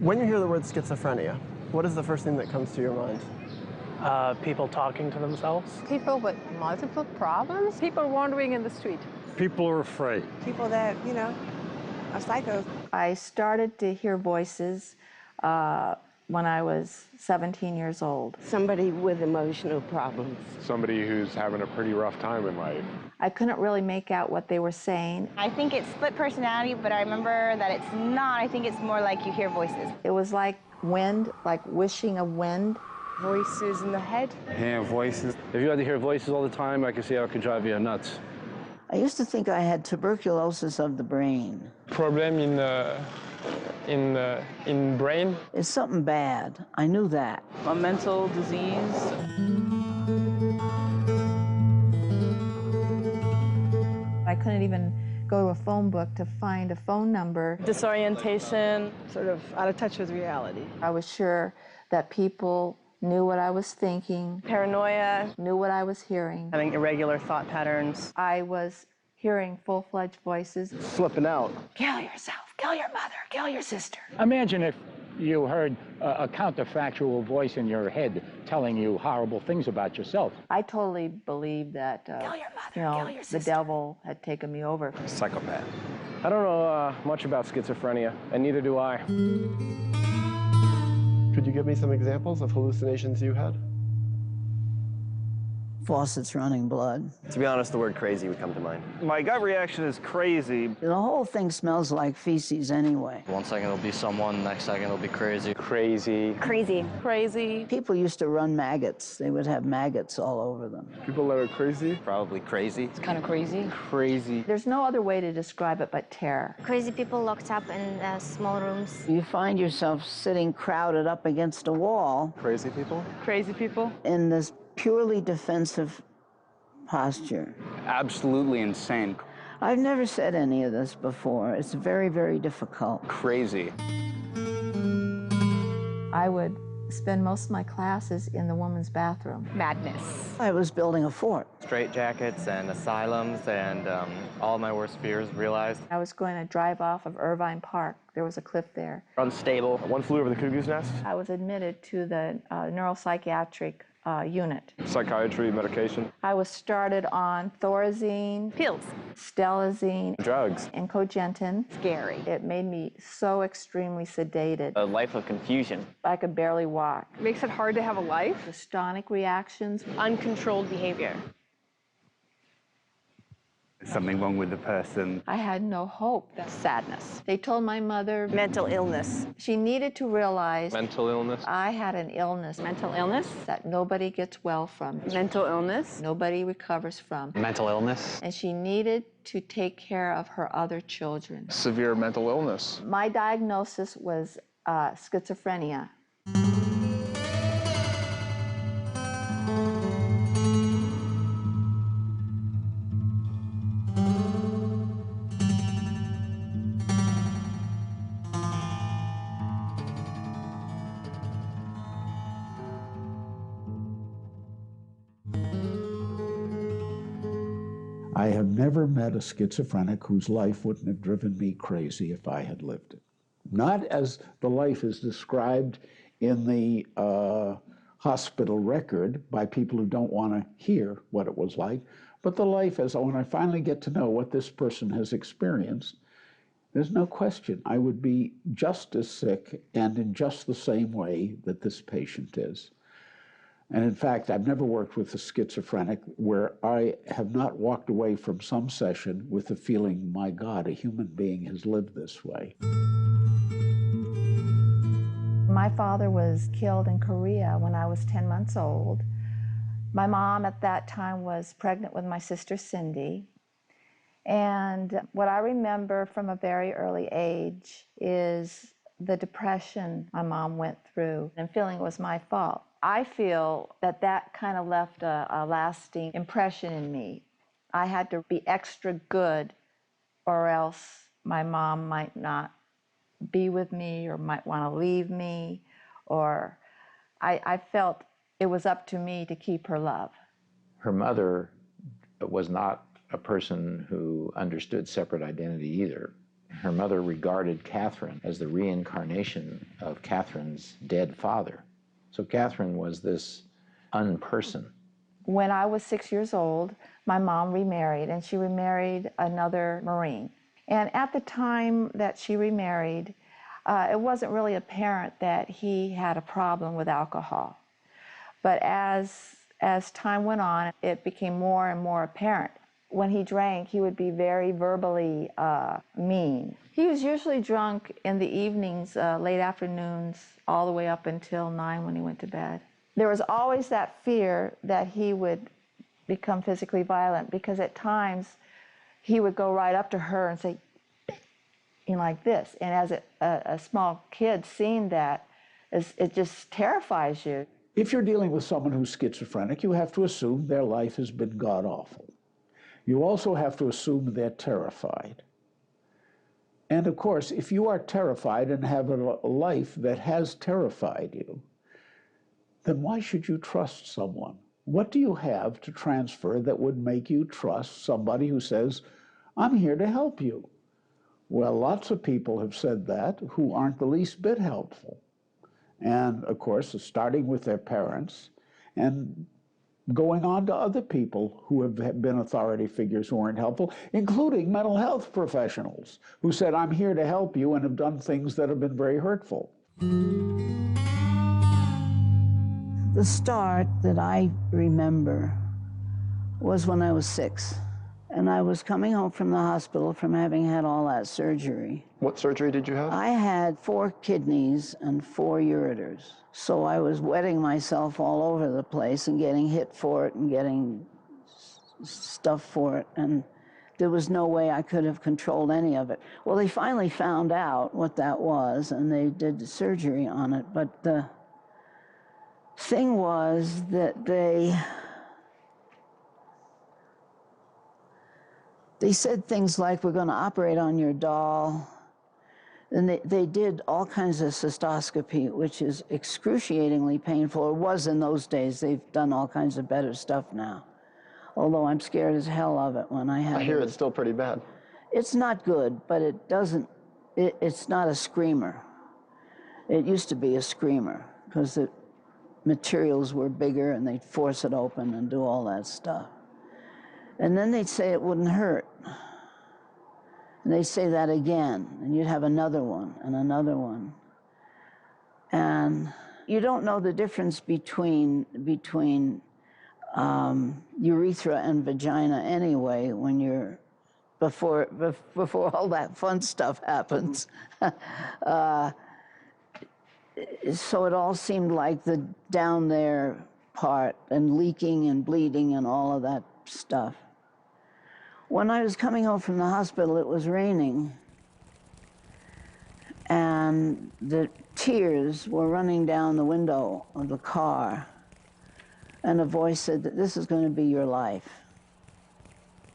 When you hear the word schizophrenia, what is the first thing that comes to your mind? People talking to themselves. People with multiple problems. People wandering in the street. People are afraid. People that, are psychos. I started to hear voices when I was 17 years old. Somebody with emotional problems. Somebody who's having a pretty rough time in life. I couldn't really make out what they were saying. I think it's split personality, but I remember that it's not. I think it's more like you hear voices. It was like wind, like wishing of wind. Voices in the head. Yeah, voices. If you had to hear voices all the time, I can see how it could drive you nuts. I used to think I had tuberculosis of the brain. Problem in brain. It's something bad. I knew that. A mental disease. I couldn't even go to a phone book to find a phone number. Disorientation. Sort of out of touch with reality. I was sure that people knew what I was thinking. Paranoia. Knew what I was hearing. Having irregular thought patterns. I was hearing full-fledged voices. Flipping out. Kill yourself, kill your mother, kill your sister. Imagine if you heard a counterfactual voice in your head telling you horrible things about yourself. I totally believed that, kill your mother, kill your sister. The devil had taken me over. Psychopath. I don't know much about schizophrenia, and neither do I. Could you give me some examples of hallucinations you had? Faucets running blood. To be honest, the word crazy would come to mind. My gut reaction is crazy. The whole thing smells like feces anyway. One second it'll be someone, next second it'll be crazy. Crazy. Crazy. Crazy. People used to run maggots. They would have maggots all over them. People that are crazy? Probably crazy. It's kind of crazy. Crazy. There's no other way to describe it but terror. Crazy people locked up in small rooms. You find yourself sitting crowded up against a wall. Crazy people? Crazy people. In this purely defensive posture. Absolutely insane. I've never said any of this before. It's very, very difficult. Crazy. I would spend most of my classes in the women's bathroom. Madness. I was building a fort. Straitjackets and asylums and all my worst fears realized. I was going to drive off of Irvine Park. There was a cliff there. Unstable. One flew over the cuckoo's nest. I was admitted to the neuropsychiatric unit. Psychiatry, medication. I was started on Thorazine, Pills. Stelazine, Drugs. and Cogentin. Scary. It made me so extremely sedated. A life of confusion. I could barely walk. Makes it hard to have a life. Dystonic reactions. Uncontrolled behavior. Something wrong with the person. I had no hope. Sadness. They told my mother Mental illness. she needed to realize Mental illness. I had an illness. Mental illness. That nobody gets well from. Mental illness. Nobody recovers from. Mental illness. And she needed to take care of her other children. Severe mental illness. My diagnosis was schizophrenia. I have never met a schizophrenic whose life wouldn't have driven me crazy if I had lived it. Not as the life is described in the hospital record by people who don't want to hear what it was like, but the life as when I finally get to know what this person has experienced, there's no question I would be just as sick and in just the same way that this patient is. And in fact, I've never worked with a schizophrenic where I have not walked away from some session with the feeling, my God, a human being has lived this way. My father was killed in Korea when I was 10 months old. My mom at that time was pregnant with my sister Cindy. And what I remember from a very early age is the depression my mom went through and feeling it was my fault. I feel that that kind of left a lasting impression in me. I had to be extra good or else my mom might not be with me or might want to leave me, or I felt it was up to me to keep her love. Her mother was not a person who understood separate identity either. Her mother regarded Catherine as the reincarnation of Catherine's dead father. So Catherine was this unperson. When I was 6 years old, my mom remarried, and she remarried another Marine. And at the time that she remarried, it wasn't really apparent that he had a problem with alcohol. But as time went on, it became more and more apparent. When he drank, he would be very verbally mean. He was usually drunk in the evenings, late afternoons, all the way up until 9 when he went to bed. There was always that fear that he would become physically violent, because at times he would go right up to her and say, you know, like this. And as a small kid, seeing that, it just terrifies you. If you're dealing with someone who's schizophrenic, you have to assume their life has been god-awful. You also have to assume they're terrified. And of course, if you are terrified and have a life that has terrified you, then why should you trust someone? What do you have to transfer that would make you trust somebody who says, I'm here to help you? Well, lots of people have said that who aren't the least bit helpful. And of course, starting with their parents and going on to other people who have been authority figures who aren't helpful, including mental health professionals who said, I'm here to help you, and have done things that have been very hurtful. The start that I remember was when I was 6. And I was coming home from the hospital from having had all that surgery. What surgery did you have? I had 4 kidneys and 4 ureters. So I was wetting myself all over the place and getting hit for it and getting stuff for it. And there was no way I could have controlled any of it. Well, they finally found out what that was, and they did the surgery on it. But the thing was that they said things like, we're going to operate on your doll. And they did all kinds of cystoscopy, which is excruciatingly painful, or was in those days. They've done all kinds of better stuff now. Although I'm scared as hell of it when I have it. I hear it's still pretty bad. It's not good, but it's not a screamer. It used to be a screamer, because the materials were bigger and they'd force it open and do all that stuff. And then they'd say it wouldn't hurt. And they'd say that again, and you'd have another one and another one. And you don't know the difference between urethra and vagina anyway when you're, before all that fun stuff happens. So it all seemed like the down there part, and leaking and bleeding and all of that stuff. When I was coming home from the hospital, it was raining, and the tears were running down the window of the car, and a voice said that this is going to be your life.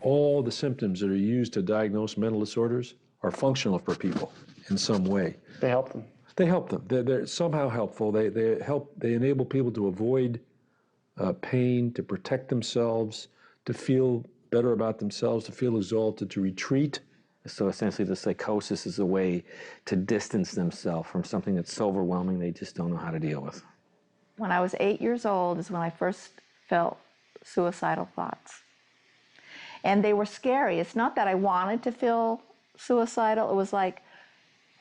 All the symptoms that are used to diagnose mental disorders are functional for people in some way. They help them. They help them. They're somehow helpful. They enable people to avoid pain, to protect themselves, to feel better about themselves, to feel exalted, to retreat. So essentially the psychosis is a way to distance themselves from something that's so overwhelming they just don't know how to deal with. When I was 8 years old is when I first felt suicidal thoughts. And they were scary. It's not that I wanted to feel suicidal. It was like,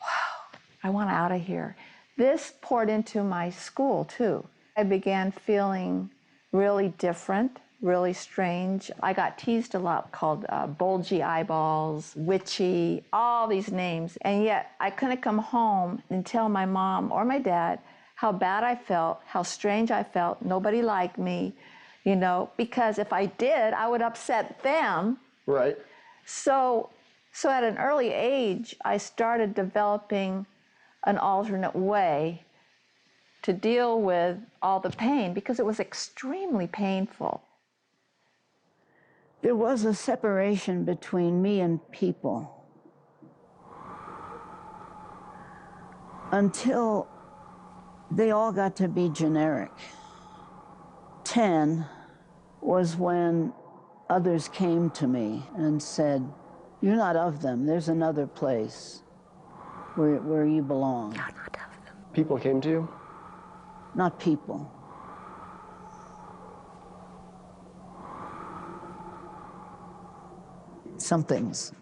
wow, I want out of here. This poured into my school too. I began feeling really different, really strange. I got teased a lot, called bulgy eyeballs, witchy, all these names. And yet I couldn't come home and tell my mom or my dad how bad I felt, how strange I felt. Nobody liked me, you know, because if I did, I would upset them. Right. So at an early age, I started developing an alternate way to deal with all the pain, because it was extremely painful. There was a separation between me and people until they all got to be generic. 10 was when others came to me and said, you're not of them, there's another place. where you belong. People came to you? Not people. Some things.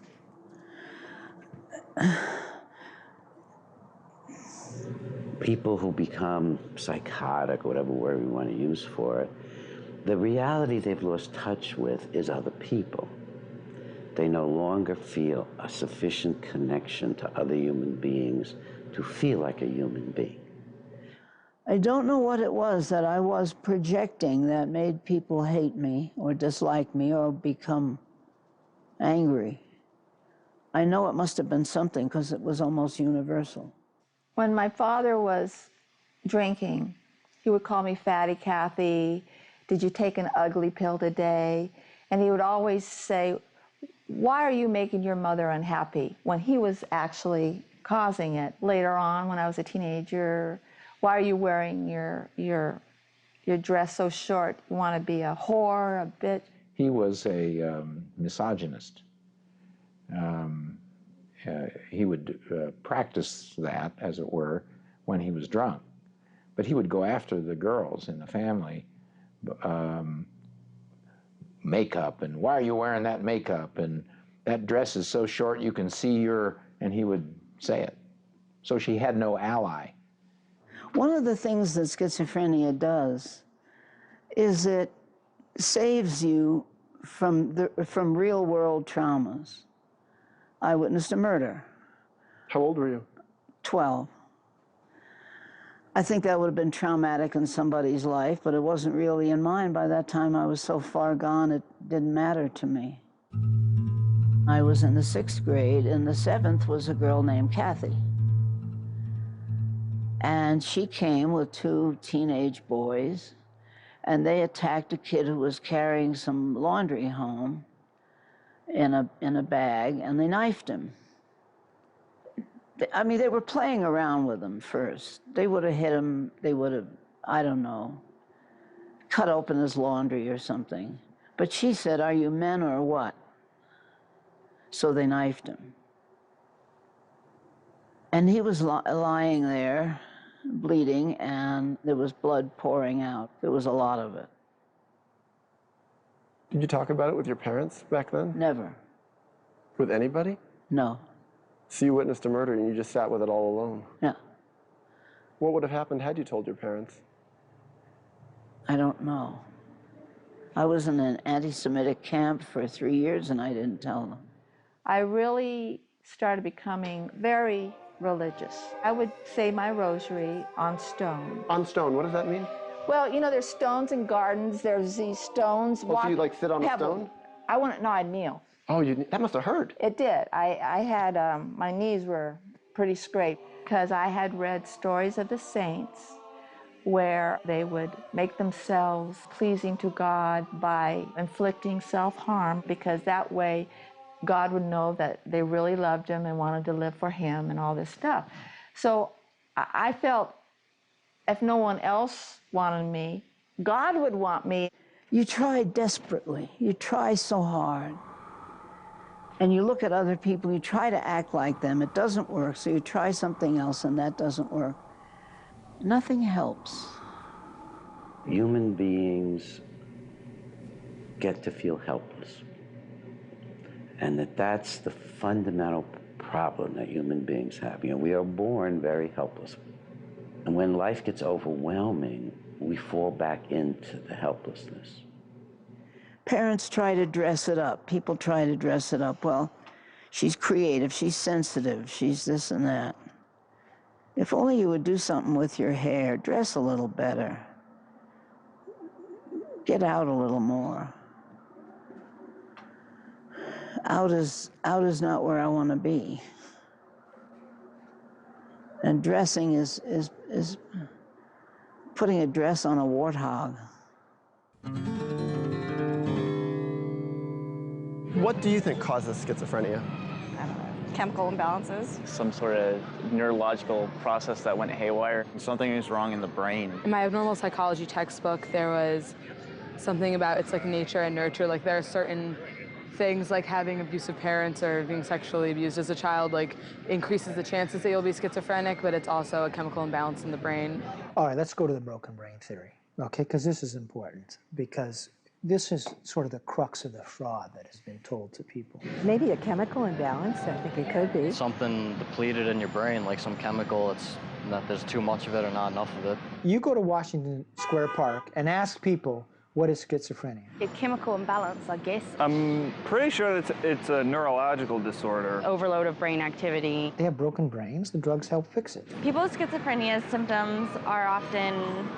People who become psychotic, whatever word we want to use for it, the reality they've lost touch with is other people. They no longer feel a sufficient connection to other human beings to feel like a human being. I don't know what it was that I was projecting that made people hate me or dislike me or become angry. I know it must have been something because it was almost universal. When my father was drinking, he would call me Fatty Kathy. Did you take an ugly pill today? And he would always say, why are you making your mother unhappy? When he was actually causing it. Later on, when I was a teenager, why are you wearing your dress so short? You want to be a whore, a bitch? He was a misogynist. He would practice that, as it were, when he was drunk. But he would go after the girls in the family, makeup, and why are you wearing that makeup? And that dress is so short you can see your, and he would say it. So she had no ally. One of the things that schizophrenia does is it saves you from real world traumas. I witnessed a murder. How old were you? 12. I think that would have been traumatic in somebody's life, but it wasn't really in mine. By that time, I was so far gone, it didn't matter to me. I was in the 6th grade, and the 7th was a girl named Kathy. And she came with 2 teenage boys, and they attacked a kid who was carrying some laundry home in a bag, and they knifed him. I mean, they were playing around with him first. They would have hit him, they would have, I don't know, cut open his laundry or something. But she said, are you men or what? So they knifed him. And he was lying there, bleeding, and there was blood pouring out. There was a lot of it. Did you talk about it with your parents back then? Never. With anybody? No. So you witnessed a murder and you just sat with it all alone? Yeah. What would have happened had you told your parents? I don't know. I was in an anti-Semitic camp for 3 years and I didn't tell them. I really started becoming very religious. I would say my rosary on stone. On stone, what does that mean? Well, you know, there's stones in gardens. There's these stones. Oh, so you like sit on a stone? I wouldn't, no, I'd kneel. Oh, that must have hurt. It did. I had, my knees were pretty scraped because I had read stories of the saints where they would make themselves pleasing to God by inflicting self-harm, because that way God would know that they really loved him and wanted to live for him and all this stuff. So I felt if no one else wanted me, God would want me. You try desperately. You try so hard. And you look at other people, you try to act like them. It doesn't work, so you try something else, and that doesn't work. Nothing helps. Human beings get to feel helpless. And that's the fundamental problem that human beings have. You know, we are born very helpless. And when life gets overwhelming, we fall back into the helplessness. Parents try to dress it up. People try to dress it up. Well, she's creative, she's sensitive, she's this and that. If only you would do something with your hair, dress a little better. Get out a little more. Out is not where I want to be. And dressing is putting a dress on a warthog. What do you think causes schizophrenia? Chemical imbalances. Some sort of neurological process that went haywire. Something is wrong in the brain. In my abnormal psychology textbook, there was something about it's like nature and nurture. Like there are certain things like having abusive parents or being sexually abused as a child like increases the chances that you'll be schizophrenic, but it's also a chemical imbalance in the brain. All right, let's go to the broken brain theory, okay? Because this is important, because this is sort of the crux of the fraud that has been told to people. Maybe a chemical imbalance, I think it could be. Something depleted in your brain, like some chemical, it's that there's too much of it or not enough of it. You go to Washington Square Park and ask people, what is schizophrenia? A chemical imbalance, I guess. I'm pretty sure it's a neurological disorder. Overload of brain activity. They have broken brains, the drugs help fix it. People with schizophrenia symptoms are often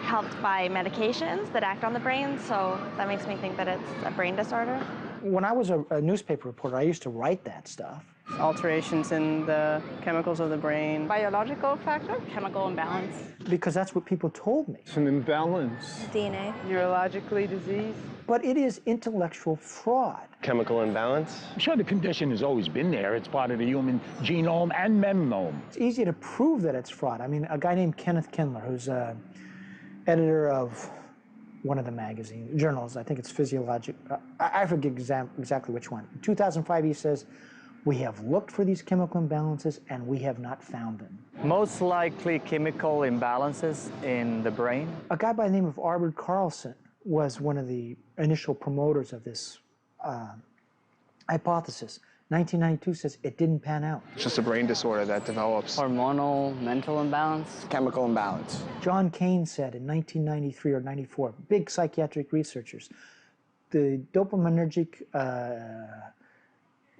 helped by medications that act on the brain, so that makes me think that it's a brain disorder. When I was a newspaper reporter, I used to write that stuff. Alterations in the chemicals of the brain. Biological factor, chemical imbalance. Because that's what people told me. It's an imbalance. DNA. Neurologically diseased. But it is intellectual fraud. Chemical imbalance? I'm sure the condition has always been there. It's part of the human genome and memnome. It's easy to prove that it's fraud. I mean, a guy named Kenneth Kindler, who's editor of one of the magazine journals, I think it's Physiologic, I forget exactly which one. In 2005, he says, we have looked for these chemical imbalances and we have not found them. Most likely chemical imbalances in the brain. A guy by the name of Arvid Carlson was one of the initial promoters of this hypothesis. 1992 says it didn't pan out. It's just a brain disorder that develops. Hormonal, mental imbalance. Chemical imbalance. John Kane said in 1993 or 94, big psychiatric researchers, the dopaminergic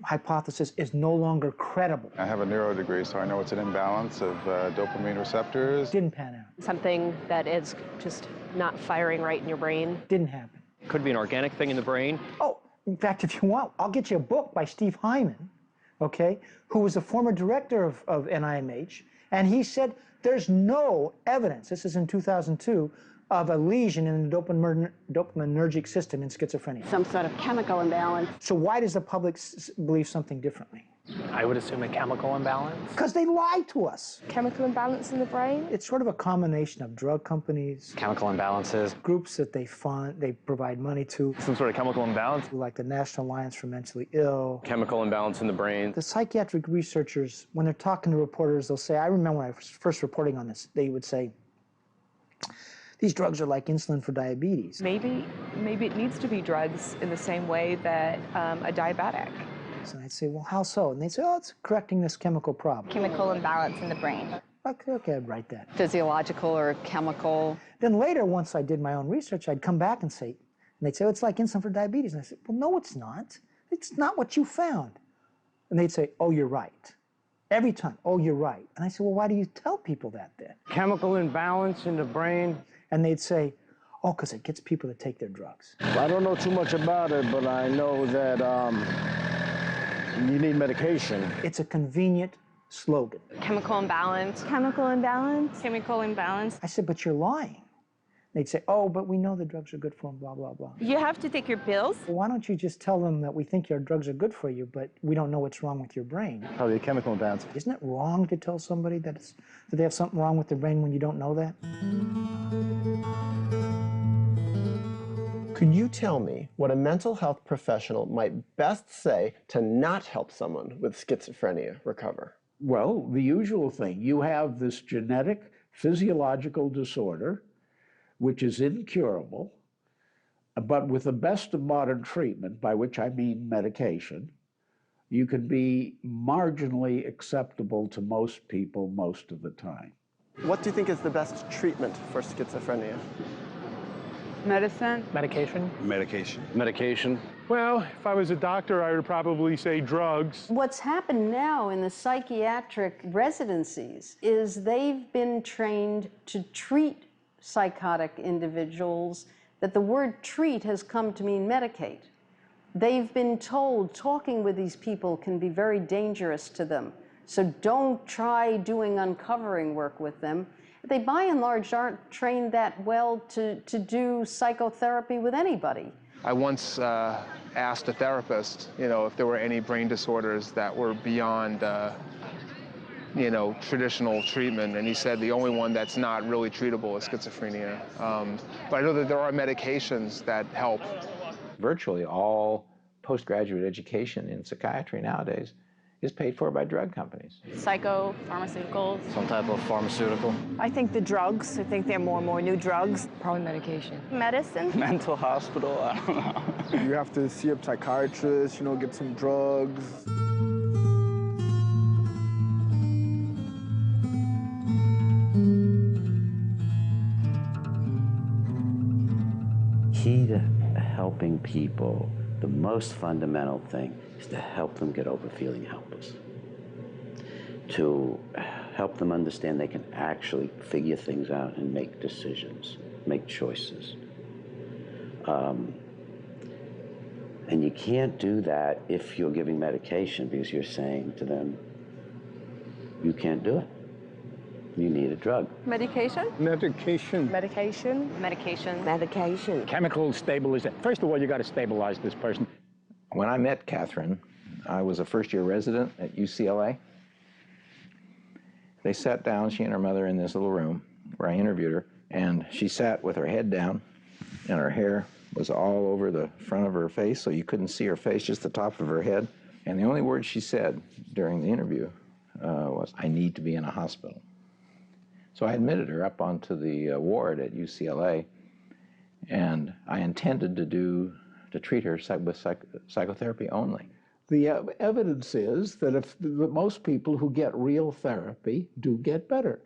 hypothesis is no longer credible. I have a neuro degree, so I know it's an imbalance of dopamine receptors. Didn't pan out. Something that is just not firing right in your brain. Didn't happen. Could be an organic thing in the brain. Oh, in fact, if you want, I'll get you a book by Steve Hyman, okay, who was a former director of NIMH, and he said there's no evidence, this is in 2002, of a lesion in the dopaminergic system in schizophrenia. Some sort of chemical imbalance. So why does the public believe something differently? I would assume a chemical imbalance. Because they lie to us. Chemical imbalance in the brain? It's sort of a combination of drug companies, Chemical imbalances. groups that they fund, they provide money to, Some sort of chemical imbalance. like the National Alliance for Mentally Ill. Chemical imbalance in the brain. The psychiatric researchers, when they're talking to reporters, they'll say, I remember when I was first reporting on this, they would say, these drugs are like insulin for diabetes. Maybe it needs to be drugs in the same way that a diabetic. And I'd say, well, how so? And they'd say, oh, it's correcting this chemical problem. Chemical imbalance in the brain. Okay, I'd write that. Physiological or chemical. Then later, once I did my own research, I'd come back and say, and they'd say, oh, it's like insulin for diabetes. And I said, well, no, it's not. It's not what you found. And they'd say, oh, you're right. Every time, oh, you're right. And I said, well, why do you tell people that then? Chemical imbalance in the brain. And they'd say, oh, because it gets people to take their drugs. I don't know too much about it, but I know that you need medication. It's a convenient slogan. Chemical imbalance. Chemical imbalance? Chemical imbalance. I said, but you're lying. They'd say, oh, but we know the drugs are good for them, blah, blah, blah. You have to take your pills? Well, why don't you just tell them that we think your drugs are good for you, but we don't know what's wrong with your brain? Probably a chemical imbalance. Isn't it wrong to tell somebody that they have something wrong with their brain when you don't know that? Could you tell me what a mental health professional might best say to not help someone with schizophrenia recover? Well, the usual thing. You have this genetic physiological disorder, which is incurable, but with the best of modern treatment, by which I mean medication, you can be marginally acceptable to most people most of the time. What do you think is the best treatment for schizophrenia? Medicine. Medication. Medication. Medication. Well, if I was a doctor, I would probably say drugs. What's happened now in the psychiatric residencies is they've been trained to treat psychotic individuals, that the word treat has come to mean medicate. They've been told talking with these people can be very dangerous to them, so don't try doing uncovering work with them. They, by and large, aren't trained that well to do psychotherapy with anybody. I once asked a therapist, if there were any brain disorders that were beyond, traditional treatment, and he said the only one that's not really treatable is schizophrenia. But I know that there are medications that help. Virtually all postgraduate education in psychiatry nowadays is paid for by drug companies. Psychopharmaceuticals. Some type of pharmaceutical. I think the drugs. I think there are more and more new drugs. Probably medication. Medicine. Mental hospital, I don't know. You have to see a psychiatrist, you know, get some drugs. Key to helping people, the most fundamental thing is to help them get over feeling helpless. To help them understand they can actually figure things out and make decisions, make choices. And you can't do that if you're giving medication, because you're saying to them, you can't do it. You need a drug. Medication. Medication. Medication. Medication. Medication. Chemical stabilization. First of all, you got to stabilize this person. When I met Catherine, I was a first-year resident at UCLA. They sat down, she and her mother, in this little room where I interviewed her, and she sat with her head down, and her hair was all over the front of her face, so you couldn't see her face, just the top of her head. And the only word she said during the interview was, "I need to be in a hospital." So I admitted her up onto the ward at UCLA, and I intended to treat her with psychotherapy only. The evidence is that most people who get real therapy do get better.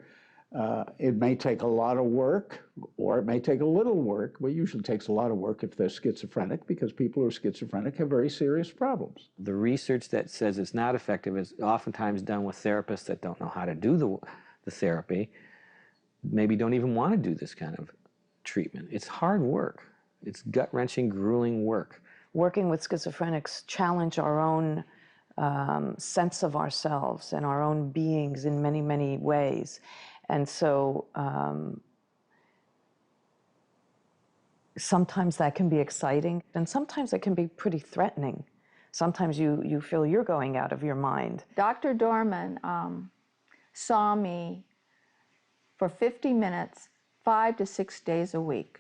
It may take a lot of work, or it may take a little work. Well, it usually takes a lot of work if they're schizophrenic, because people who are schizophrenic have very serious problems. The research that says it's not effective is oftentimes done with therapists that don't know how to do the therapy, maybe don't even want to do this kind of treatment. It's hard work. It's gut-wrenching, grueling work. Working with schizophrenics challenge our own sense of ourselves and our own beings in many, many ways. And so sometimes that can be exciting, and sometimes it can be pretty threatening. Sometimes you feel you're going out of your mind. Dr. Dorman saw me for 50 minutes, 5 to 6 days a week.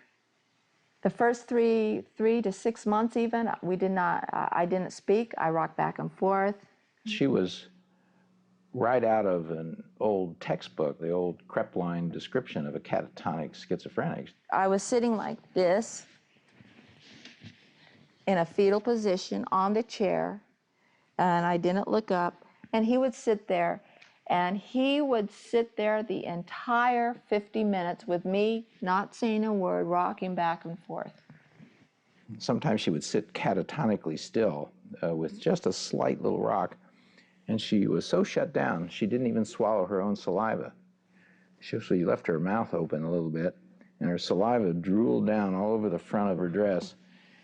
The first three to 6 months even, I didn't speak. I rocked back and forth. She was right out of an old textbook, the old Krepline description of a catatonic schizophrenic. I was sitting like this in a fetal position on the chair, and I didn't look up, and he would sit there. And he would sit there the entire 50 minutes with me, not saying a word, rocking back and forth. Sometimes she would sit catatonically still with just a slight little rock, and she was so shut down, she didn't even swallow her own saliva. She left her mouth open a little bit, and her saliva drooled down all over the front of her dress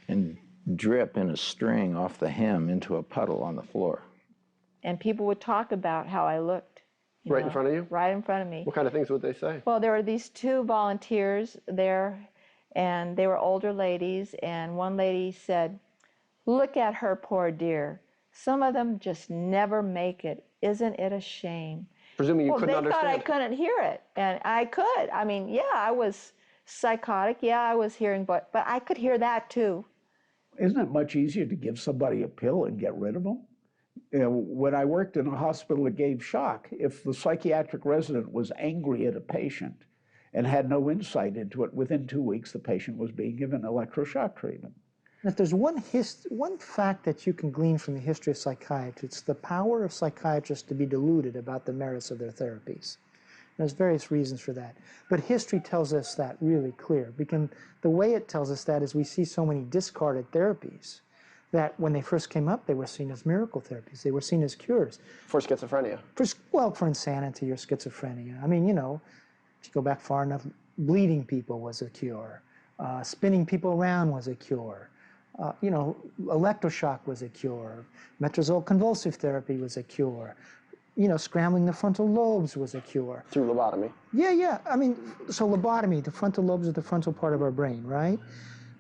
and drip in a string off the hem into a puddle on the floor. And people would talk about how I looked. Right in front of you? Right in front of me. What kind of things would they say? Well, there were these two volunteers there, and they were older ladies, and one lady said, "Look at her, poor dear. Some of them just never make it. Isn't it a shame?" Presuming you couldn't understand. Well, they thought I couldn't hear it, and I could. I mean, yeah, I was psychotic. Yeah, I was hearing, but I could hear that too. Isn't it much easier to give somebody a pill and get rid of them? You know, when I worked in a hospital that gave shock, if the psychiatric resident was angry at a patient and had no insight into it, within 2 weeks the patient was being given electroshock treatment. If there's one fact that you can glean from the history of psychiatry, it's the power of psychiatrists to be deluded about the merits of their therapies. There's various reasons for that. But history tells us that really clear. Because the way it tells us that is we see so many discarded therapies that when they first came up, they were seen as miracle therapies. They were seen as cures. For schizophrenia? For insanity or schizophrenia. I mean, you know, if you go back far enough, bleeding people was a cure. Spinning people around was a cure. You know, electroshock was a cure. Metrazole convulsive therapy was a cure. You know, scrambling the frontal lobes was a cure. Through lobotomy? Yeah, yeah. I mean, so lobotomy, the frontal lobes are the frontal part of our brain, right?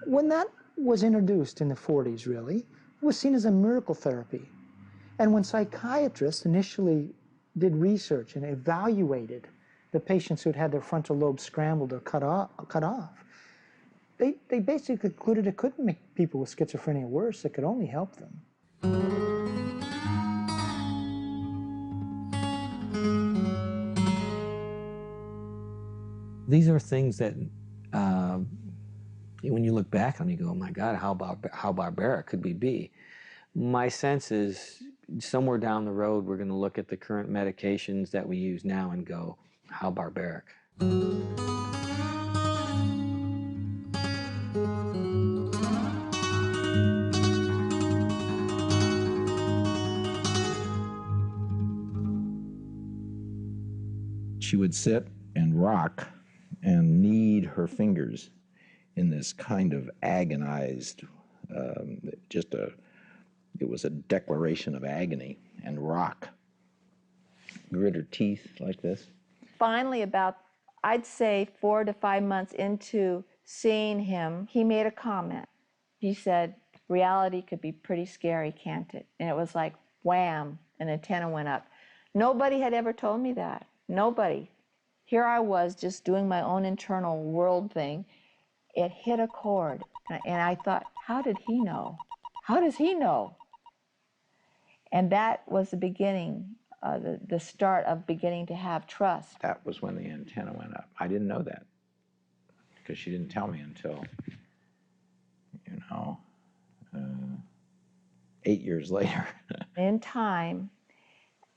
When that was introduced in the 40s, really, it was seen as a miracle therapy. And when psychiatrists initially did research and evaluated the patients who'd had their frontal lobes scrambled or cut off, They basically concluded it couldn't make people with schizophrenia worse, it could only help them. These are things that, when you look back on them, you go, oh my God, how barbaric could we be? My sense is somewhere down the road, we're going to look at the current medications that we use now and go, how barbaric. She would sit and rock and knead her fingers in this kind of agonized, it was a declaration of agony, and rock. Grit her teeth like this. Finally, about, I'd say 4 to 5 months into seeing him, he made a comment. He said, reality could be pretty scary, can't it? And it was like, wham, an antenna went up. Nobody had ever told me that. Nobody. Here I was just doing my own internal world thing. It hit a chord. And I thought, how did he know? How does he know? And that was the beginning, the start of beginning to have trust. That was when the antenna went up. I didn't know that because she didn't tell me until, 8 years later. In time,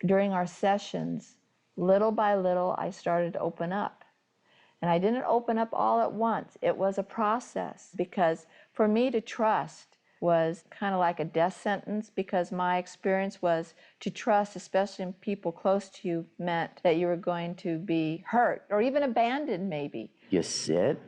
during our sessions, little by little, I started to open up. And I didn't open up all at once. It was a process, because for me to trust was kind of like a death sentence, because my experience was to trust, especially in people close to you, meant that you were going to be hurt or even abandoned, maybe. You sit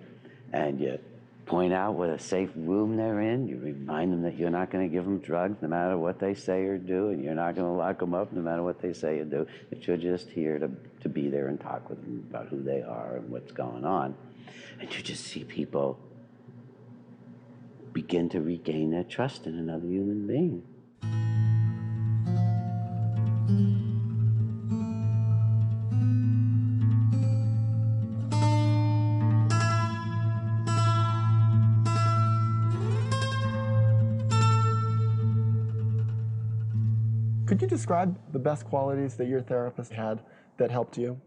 and you point out what a safe room they're in. You remind them that you're not going to give them drugs no matter what they say or do, and you're not going to lock them up no matter what they say or do, that you're just here to be there and talk with them about who they are and what's going on. And you just see people begin to regain their trust in another human being. Could you describe the best qualities that your therapist had that helped you?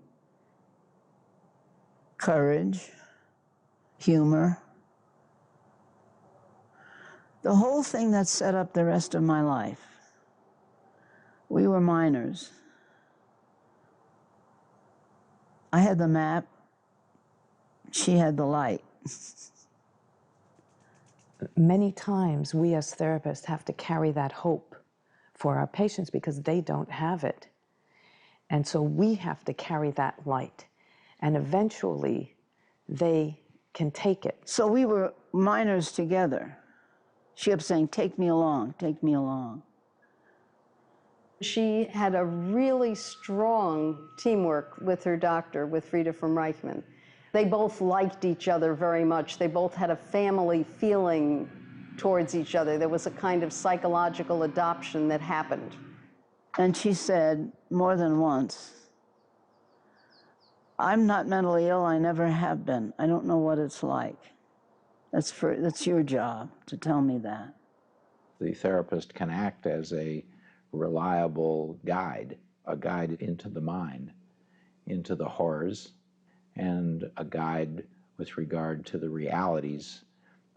Courage, humor, the whole thing that set up the rest of my life. We were minors. I had the map, she had the light. Many times we as therapists have to carry that hope for our patients because they don't have it. And so we have to carry that light. And eventually they can take it. So we were minors together. She kept saying, take me along, take me along. She had a really strong teamwork with her doctor, with Frieda from Reichman. They both liked each other very much. They both had a family feeling towards each other. There was a kind of psychological adoption that happened. And she said more than once, I'm not mentally ill, I never have been. I don't know what it's like. That's your job to tell me that. The therapist can act as a reliable guide, a guide into the mind, into the horrors, and a guide with regard to the realities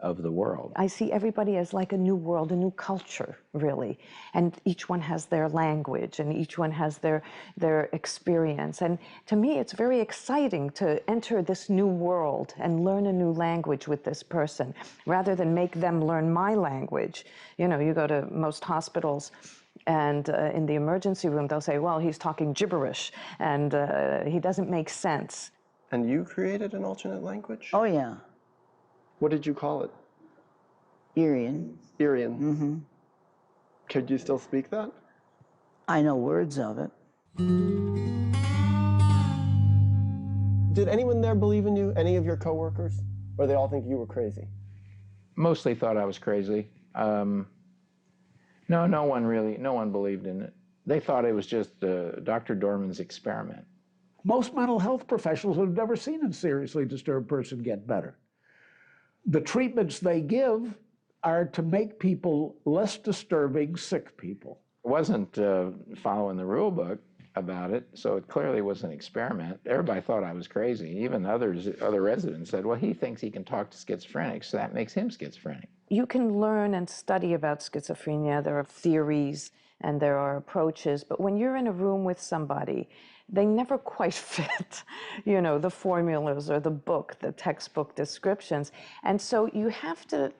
of the world. I see everybody as like a new world, a new culture, really. And each one has their language, and each one has their experience. And to me, it's very exciting to enter this new world and learn a new language with this person, rather than make them learn my language. You know, you go to most hospitals, and in the emergency room, they'll say, well, he's talking gibberish, and he doesn't make sense. And you created an alternate language? Oh, yeah. What did you call it? Irian. Irian. Mm-hmm. Could you still speak that? I know words of it. Did anyone there believe in you? Any of your coworkers? Or they all think you were crazy? Mostly thought I was crazy. No one believed in it. They thought it was just Dr. Dorman's experiment. Most mental health professionals have never seen a seriously disturbed person get better. the treatments they give are to make people less disturbing sick people. It wasn't following the rule book about it, so it clearly was an experiment. Everybody thought I was crazy. Even other residents said, well, he thinks he can talk to schizophrenics, so that makes him schizophrenic. You can learn and study about schizophrenia. There are theories and there are approaches, but when you're in a room with somebody, they never quite fit, you know, the formulas or the book, the textbook descriptions. And so you have to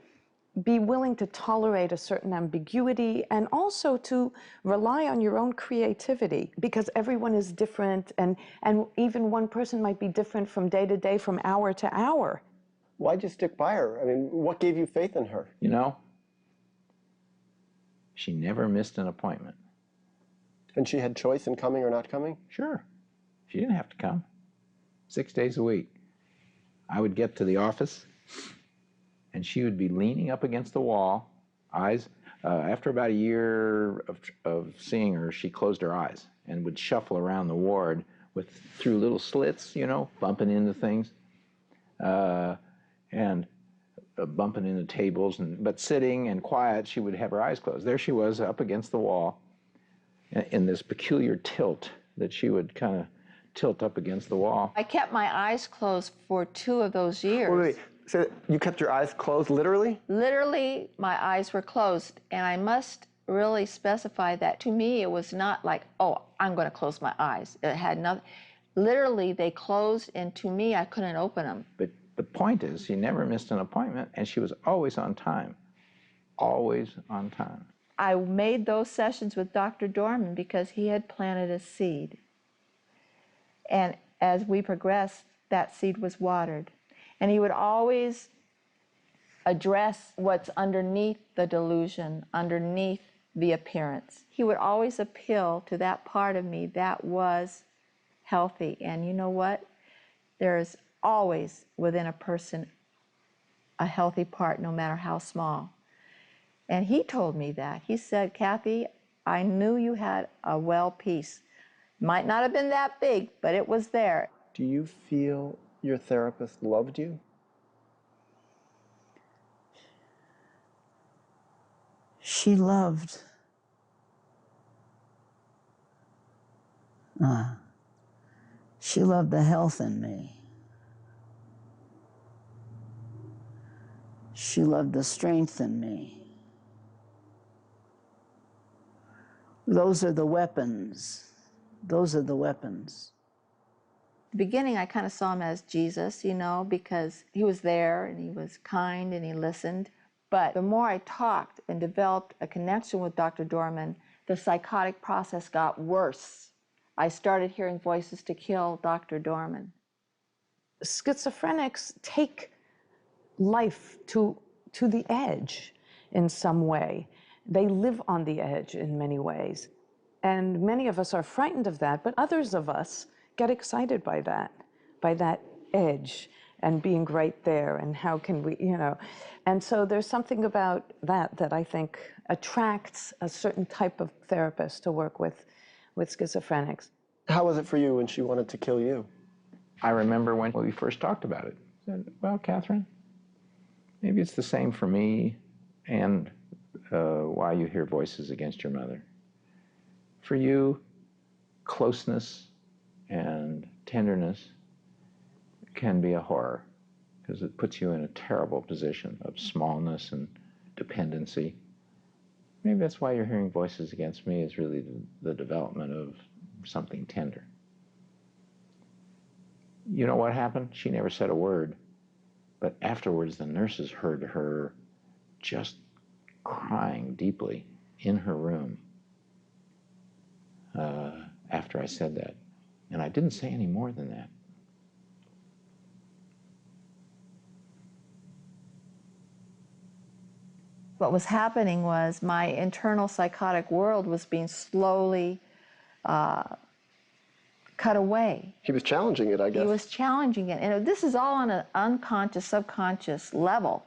be willing to tolerate a certain ambiguity and also to rely on your own creativity, because everyone is different, and even one person might be different from day to day, from hour to hour. Why'd you stick by her? I mean, what gave you faith in her? You know, she never missed an appointment. And she had choice in coming or not coming? Sure. She didn't have to come. 6 days a week. I would get to the office, and she would be leaning up against the wall, eyes. After about a year of seeing her, she closed her eyes and would shuffle around the ward through little slits, you know, bumping into things, and bumping into tables. But sitting and quiet, she would have her eyes closed. There she was up against the wall in this peculiar tilt that she would kind of tilt up against the wall. I kept my eyes closed for 2 of those years. Wait. So you kept your eyes closed, literally? Literally, my eyes were closed, and I must really specify that to me it was not like, oh, I'm going to close my eyes. It had nothing. Literally, they closed, and to me, I couldn't open them. But the point is, she never missed an appointment, and she was always on time. Always on time. I made those sessions with Dr. Dorman because he had planted a seed. And as we progressed, that seed was watered. And he would always address what's underneath the delusion, underneath the appearance. He would always appeal to that part of me that was healthy. And you know what? There's always within a person a healthy part, no matter how small. And he told me that. He said, Kathy, I knew you had a well piece. Might not have been that big, but it was there. Do you feel your therapist loved you? She loved. She loved the health in me. She loved the strength in me. Those are the weapons. Those are the weapons. The beginning, I kind of saw him as Jesus, you know, because he was there and he was kind and he listened. But the more I talked and developed a connection with Dr. Dorman, the psychotic process got worse. I started hearing voices to kill Dr. Dorman. Schizophrenics take life to the edge in some way. They live on the edge in many ways. And many of us are frightened of that, but others of us get excited by that edge and being right there, and how can we, you know. And so there's something about that I think attracts a certain type of therapist to work with schizophrenics. How was it for you when she wanted to kill you? I remember when we first talked about it. I said, well, Catherine, maybe it's the same for me and why you hear voices against your mother. For you, closeness and tenderness can be a horror because it puts you in a terrible position of smallness and dependency. Maybe that's why you're hearing voices against me, is really the development of something tender. You know what happened? She never said a word, but afterwards the nurses heard her just crying deeply in her room after I said that. And I didn't say any more than that. What was happening was my internal psychotic world was being slowly cut away. He was challenging it, I guess. He was challenging it. And this is all on an unconscious, subconscious level.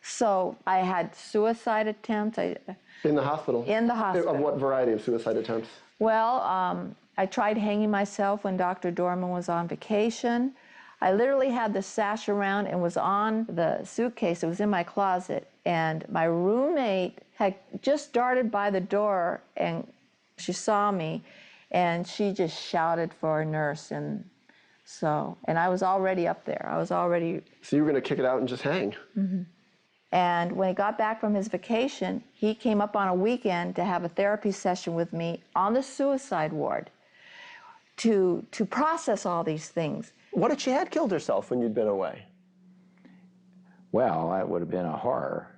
So I had suicide attempts. In the hospital? In the hospital. Of what variety of suicide attempts? Well, I tried hanging myself when Dr. Dorman was on vacation. I literally had the sash around and was on the suitcase. It was in my closet. And my roommate had just darted by the door, and she saw me, and she just shouted for a nurse. And I was already up there. I was already... So you were going to kick it out and just hang? Mm-hmm. And when he got back from his vacation, he came up on a weekend to have a therapy session with me on the suicide ward to process all these things. What if she had killed herself when you'd been away? Well, that would have been a horror.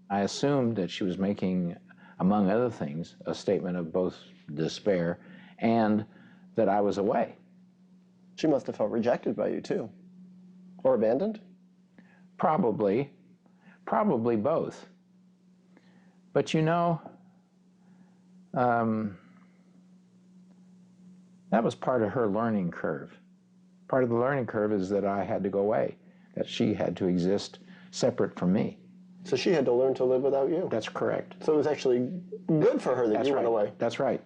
I assumed that she was making, among other things, a statement of both despair and that I was away. She must have felt rejected by you, too. Or abandoned? Probably both. But you know, that was part of her learning curve. Part of the learning curve is that I had to go away, that she had to exist separate from me. So she had to learn to live without you? That's correct. So it was actually good for her that you went away? That's right.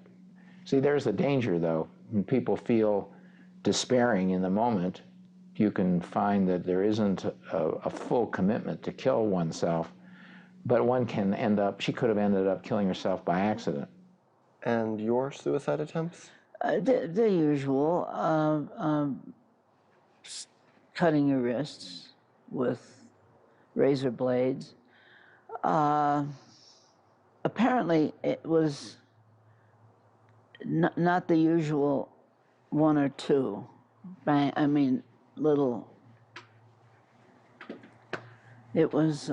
See, there's the danger, though. When people feel despairing in the moment, you can find that there isn't a full commitment to kill oneself, but one can end up, she could have ended up killing herself by accident. And your suicide attempts? The usual, cutting your wrists with razor blades. Apparently it was not the usual one or two. Bang, I mean, little. It was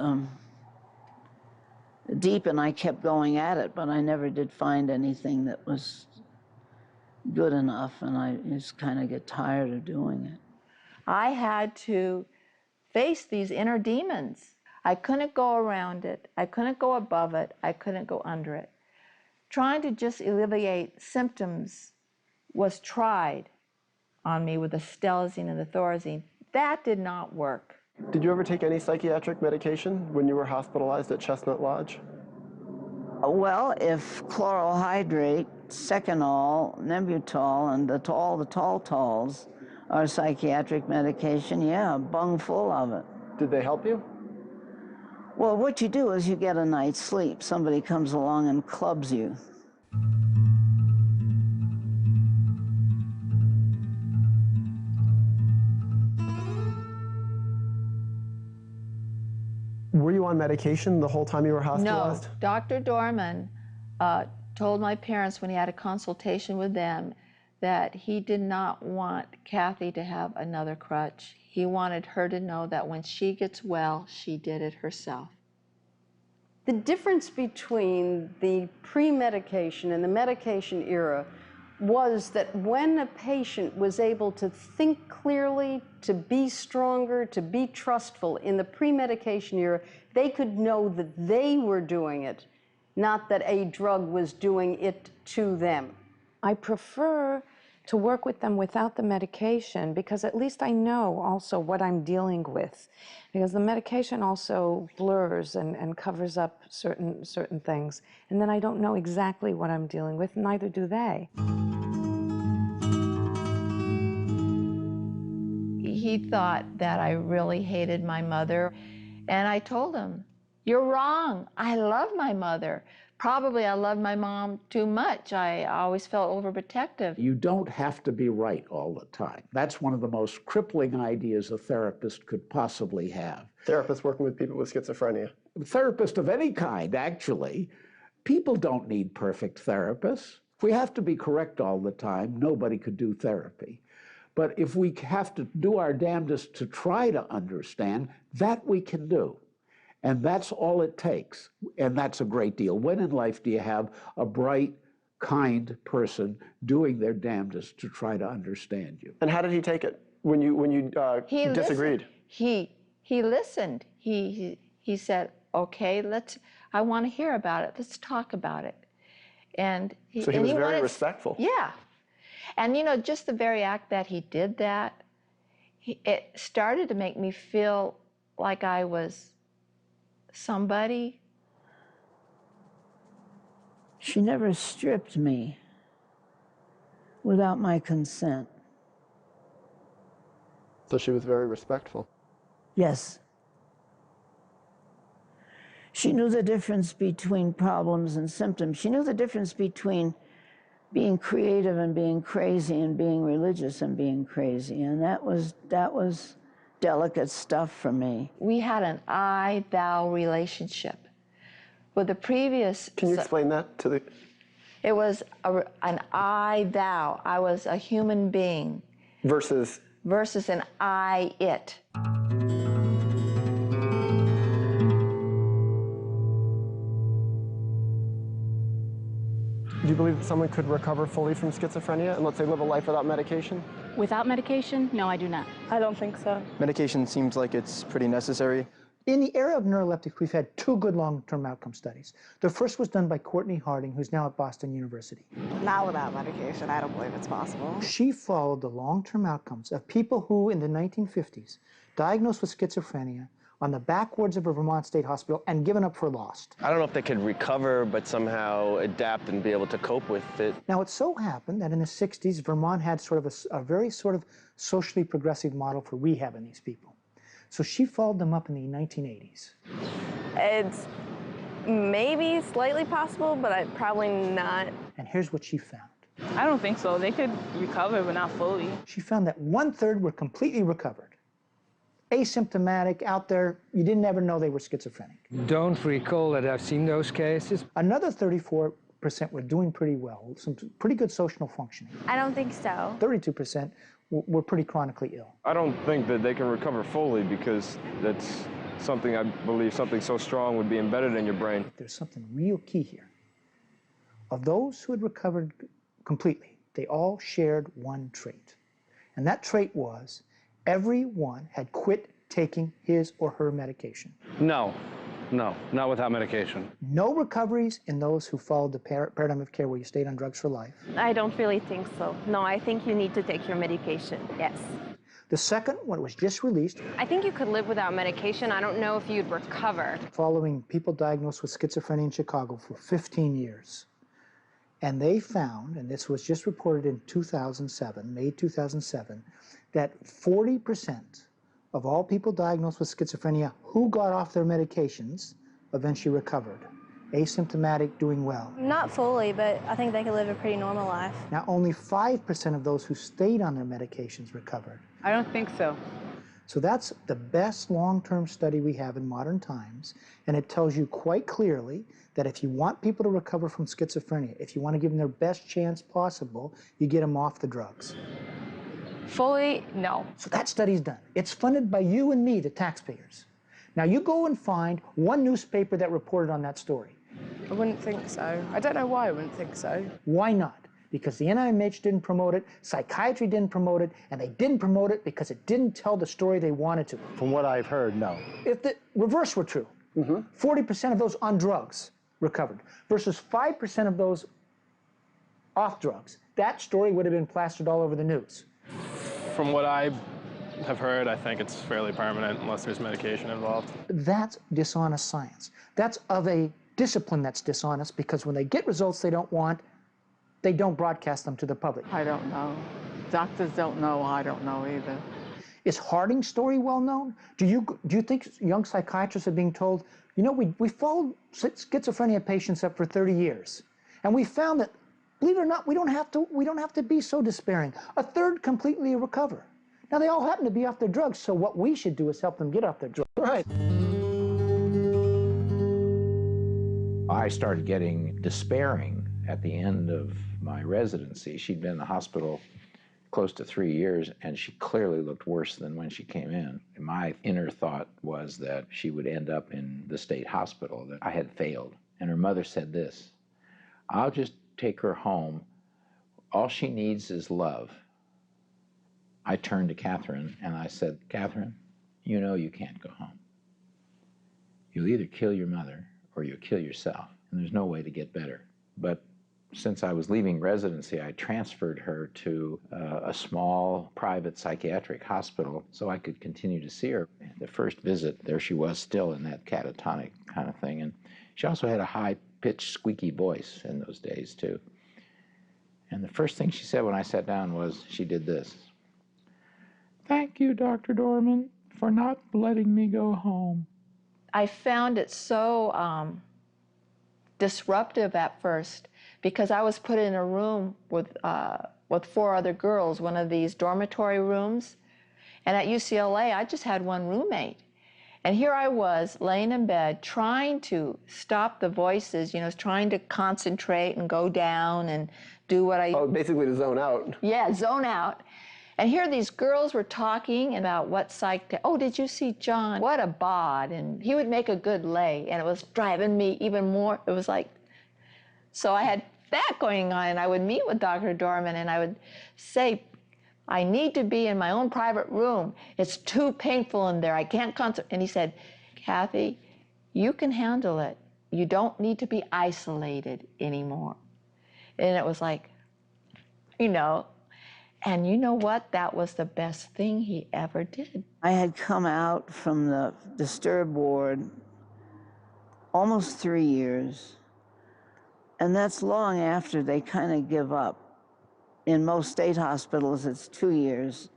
deep, and I kept going at it, but I never did find anything that was good enough, and I just kind of get tired of doing it. I had to face these inner demons. I couldn't go around it. I couldn't go above it. I couldn't go under it. Trying to just alleviate symptoms was tried on me with the stelzine and the thorazine. That did not work. Did you ever take any psychiatric medication when you were hospitalized at Chestnut Lodge? Well, if chloral hydrate, Seconal, Nebutol, and the tall talls are psychiatric medication, yeah, bung full of it. Did they help you? Well, what you do is you get a night's sleep. Somebody comes along and clubs you. Were you on medication the whole time you were hospitalized? No. Dr. Dorman told my parents when he had a consultation with them that he did not want Kathy to have another crutch. He wanted her to know that when she gets well, she did it herself. The difference between the pre-medication and the medication era was that when a patient was able to think clearly, to be stronger, to be trustful in the pre-medication era, they could know that they were doing it, not that a drug was doing it to them. I prefer to work with them without the medication because at least I know also what I'm dealing with. Because the medication also blurs and covers up certain things. And then I don't know exactly what I'm dealing with, neither do they. He thought that I really hated my mother. And I told him, "You're wrong. I love my mother. Probably I loved my mom too much. I always felt overprotective." You don't have to be right all the time. That's one of the most crippling ideas a therapist could possibly have. Therapists working with people with schizophrenia. A therapist of any kind, actually. People don't need perfect therapists. If we have to be correct all the time, nobody could do therapy. But if we have to do our damnedest to try to understand, that we can do. And that's all it takes. And that's a great deal. When in life do you have a bright, kind person doing their damnedest to try to understand you? And how did he take it when you disagreed? He listened. He said, "Okay, I want to hear about it. Let's talk about it." And so he was very respectful. Yeah. And you know, just the very act that he did that, it started to make me feel like I was somebody. She never stripped me without my consent. So she was very respectful. Yes. She knew the difference between problems and symptoms. She knew the difference between being creative and being crazy and being religious and being crazy. And that was delicate stuff for me. We had an I-thou relationship. With the previous... Can you explain that to the... It was an I-thou. I was a human being. Versus? Versus an I-it. Do you believe that someone could recover fully from schizophrenia and, let's say, live a life without medication? Without medication? No, I do not. I don't think so. Medication seems like it's pretty necessary. In the area of neuroleptics, we've had 2 good long-term outcome studies. The first was done by Courtney Harding, who's now at Boston University. Not without medication. I don't believe it's possible. She followed the long-term outcomes of people who, in the 1950s, diagnosed with schizophrenia, on the back wards of a Vermont State Hospital and given up for lost. I don't know if they could recover, but somehow adapt and be able to cope with it. Now, it so happened that in the 60s, Vermont had sort of a very sort of socially progressive model for rehabbing these people. So she followed them up in the 1980s. It's maybe slightly possible, but probably not. And here's what she found. I don't think so. They could recover, but not fully. She found that 1/3 were completely recovered. Asymptomatic, out there, you didn't ever know they were schizophrenic. Don't recall that I've seen those cases. Another 34% were doing pretty well, some pretty good social functioning. I don't think so. 32% were pretty chronically ill. I don't think that they can recover fully because that's something, I believe, something so strong would be embedded in your brain. There's something real key here. Of those who had recovered completely, they all shared one trait. And that trait was everyone had quit taking his or her medication. No, not without medication. No recoveries in those who followed the paradigm of care where you stayed on drugs for life. I don't really think so. No, I think you need to take your medication, yes. The second one was just released. I think you could live without medication. I don't know if you'd recover. Following people diagnosed with schizophrenia in Chicago for 15 years. And they found, and this was just reported in 2007, May 2007, that 40% of all people diagnosed with schizophrenia who got off their medications eventually recovered. Asymptomatic, doing well. Not fully, but I think they could live a pretty normal life. Now, only 5% of those who stayed on their medications recovered. I don't think so. So that's the best long-term study we have in modern times, and it tells you quite clearly that if you want people to recover from schizophrenia, if you want to give them their best chance possible, you get them off the drugs. Fully, no. So that study's done. It's funded by you and me, the taxpayers. Now you go and find one newspaper that reported on that story. I wouldn't think so. I don't know why I wouldn't think so. Why not? Because the NIMH didn't promote it, psychiatry didn't promote it, and they didn't promote it because it didn't tell the story they wanted to. From what I've heard, no. If the reverse were true, 40% of those on drugs recovered versus 5% of those off drugs, that story would have been plastered all over the news. From what I have heard, I think it's fairly permanent unless there's medication involved. That's dishonest science. That's of a discipline that's dishonest because when they get results they don't want, they don't broadcast them to the public. I don't know. Doctors don't know. I don't know either. Is Harding's story well known? Do you think young psychiatrists are being told, you know, we followed schizophrenia patients up for 30 years, and we found that, believe it or not, we don't have to be so despairing. 1/3 completely recover. Now they all happen to be off their drugs, so what we should do is help them get off their drugs. Right. I started getting despairing at the end of my residency. She'd been in the hospital close to 3 years, and she clearly looked worse than when she came in. My inner thought was that she would end up in the state hospital, that I had failed. And her mother said this, "I'll just take her home. All she needs is love." I turned to Catherine and I said, "Catherine, you know you can't go home. You'll either kill your mother or you'll kill yourself, and there's no way to get better." But since I was leaving residency, I transferred her to a small private psychiatric hospital so I could continue to see her. The first visit, there she was still in that catatonic kind of thing. And she also had a high-pitched, squeaky voice in those days, too. And the first thing she said when I sat down was, she did this. Thank you, Dr. Dorman, for not letting me go home. I found it so disruptive at first because I was put in a room with 4 other girls, one of these dormitory rooms. And at UCLA, I just had one roommate. And here I was laying in bed trying to stop the voices, you know, trying to concentrate and go down and do what I... Oh, basically to zone out. Yeah, zone out. And here these girls were talking about what psych... Oh, did you see John? What a bod. And he would make a good lay. And it was driving me even more. It was like... So I had that going on, and I would meet with Dr. Dorman, and I would say, I need to be in my own private room. It's too painful in there. I can't concentrate. And he said, Kathy, you can handle it. You don't need to be isolated anymore. And it was like, you know, and you know what? That was the best thing he ever did. I had come out from the disturbed ward almost 3 years, and that's long after they kind of give up. In most state hospitals, it's 2 years,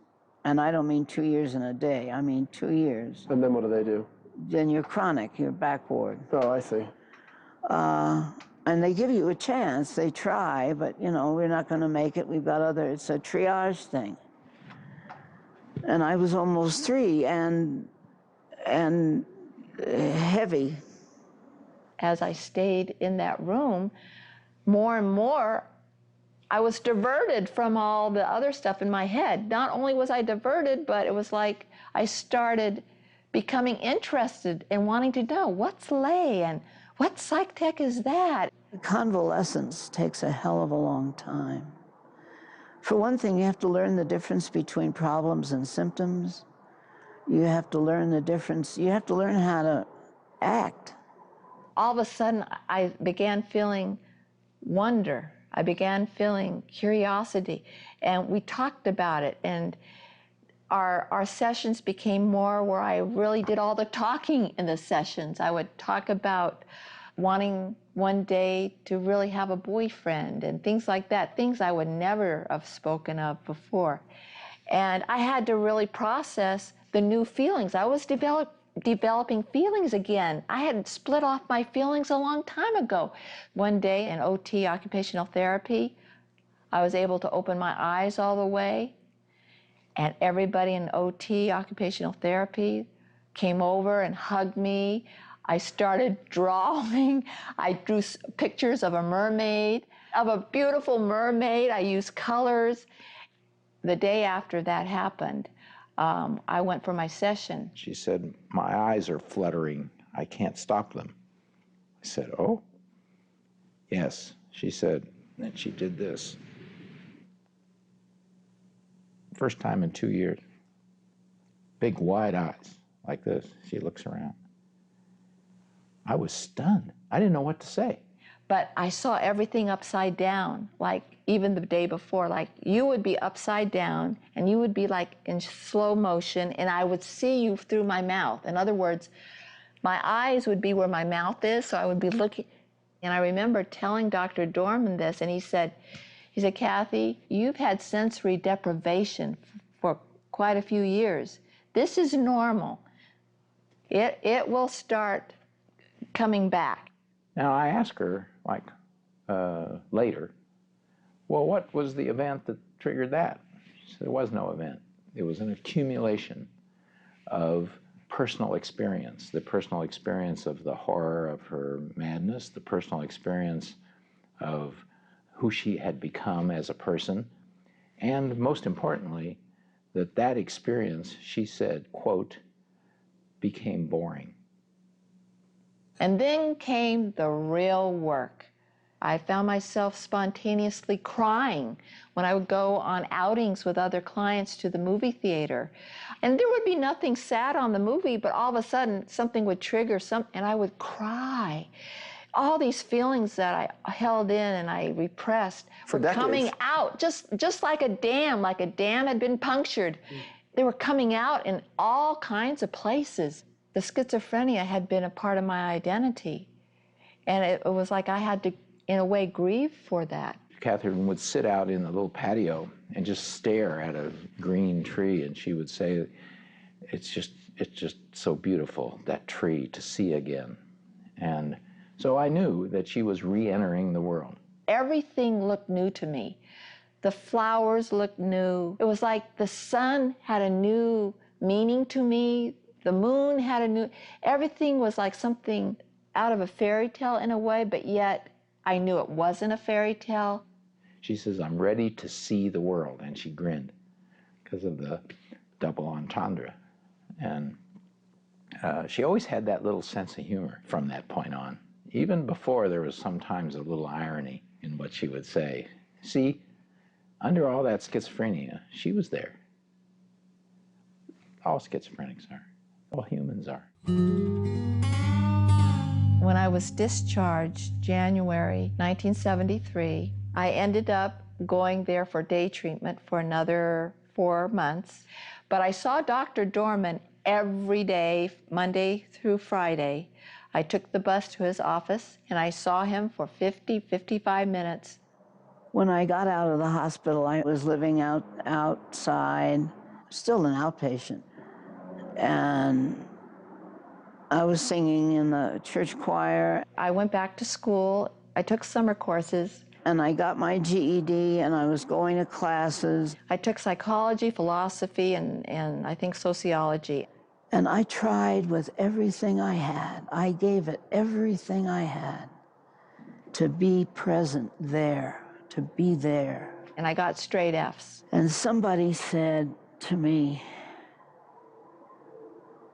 and I don't mean 2 years in a day, I mean 2 years. And then what do they do? Then you're chronic, you're back ward. Oh, I see. And they give you a chance, they try, but you know, we're not gonna make it, we've got other, it's a triage thing. And I was almost 3 and heavy. As I stayed in that room, more and more, I was diverted from all the other stuff in my head. Not only was I diverted, but it was like I started becoming interested and wanting to know what's lay and what psych tech is that? Convalescence takes a hell of a long time. For one thing, you have to learn the difference between problems and symptoms. You have to learn the difference. You have to learn how to act. All of a sudden, I began feeling wonder. I began feeling curiosity, and we talked about it, and our sessions became more where I really did all the talking in the sessions. I would talk about wanting one day to really have a boyfriend and things like that, things I would never have spoken of before. And I had to really process the new feelings. I was developing feelings again. I had split off my feelings a long time ago. One day in OT, occupational therapy, I was able to open my eyes all the way, and everybody in OT, occupational therapy, came over and hugged me. I started drawing. I drew pictures of a mermaid, of a beautiful mermaid. I used colors. The day after that happened, I went for my session. She said, my eyes are fluttering. I can't stop them. I said, oh? Yes, she said. And then she did this. First time in 2 years. Big wide eyes, like this. She looks around. I was stunned. I didn't know what to say. But I saw everything upside down, like even the day before, like you would be upside down and you would be like in slow motion and I would see you through my mouth. In other words, my eyes would be where my mouth is, so I would be looking. And I remember telling Dr. Dorman this, and he said, Kathy, you've had sensory deprivation for quite a few years. This is normal. It will start coming back. Now, I asked her, like, later, well, what was the event that triggered that? She said, there was no event. It was an accumulation of personal experience, the personal experience of the horror of her madness, the personal experience of who she had become as a person, and most importantly, that experience, she said, quote, became boring. And then came the real work. I found myself spontaneously crying when I would go on outings with other clients to the movie theater. And there would be nothing sad on the movie, but all of a sudden something would trigger and I would cry. All these feelings that I held in and I repressed were coming out, just like a dam had been punctured. They were coming out in all kinds of places. The schizophrenia had been a part of my identity. And it was like I had to, in a way, grieve for that. Catherine would sit out in the little patio and just stare at a green tree, and she would say, it's just so beautiful, that tree, to see again. And so I knew that she was re-entering the world. Everything looked new to me. The flowers looked new. It was like the sun had a new meaning to me. The moon had a new, everything was like something out of a fairy tale in a way, but yet I knew it wasn't a fairy tale. She says, I'm ready to see the world, and she grinned because of the double entendre. And she always had that little sense of humor from that point on. Even before, there was sometimes a little irony in what she would say. See, under all that schizophrenia, she was there. All schizophrenics are. All humans are. When I was discharged, January 1973, I ended up going there for day treatment for another 4 months. But I saw Dr. Dorman every day, Monday through Friday. I took the bus to his office, and I saw him for 55 minutes. When I got out of the hospital, I was living outside, still an outpatient. And I was singing in the church choir. I went back to school. I took summer courses. And I got my GED, and I was going to classes. I took psychology, philosophy, and I think sociology. And I tried with everything I had. I gave it everything I had to be present there, to be there. And I got straight Fs. And somebody said to me,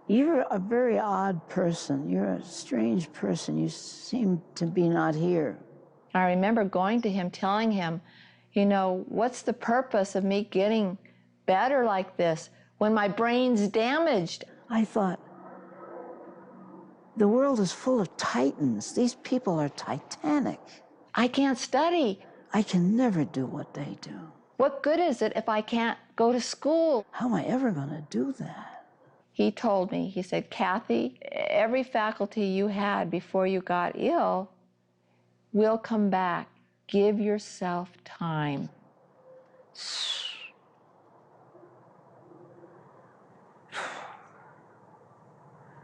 you're a very odd person. You're a strange person. You seem to be not here. I remember going to him, telling him, you know, what's the purpose of me getting better like this when my brain's damaged? I thought, the world is full of titans. These people are titanic. I can't study. I can never do what they do. What good is it if I can't go to school? How am I ever going to do that? He told me, he said, Kathy, every faculty you had before you got ill will come back. Give yourself time.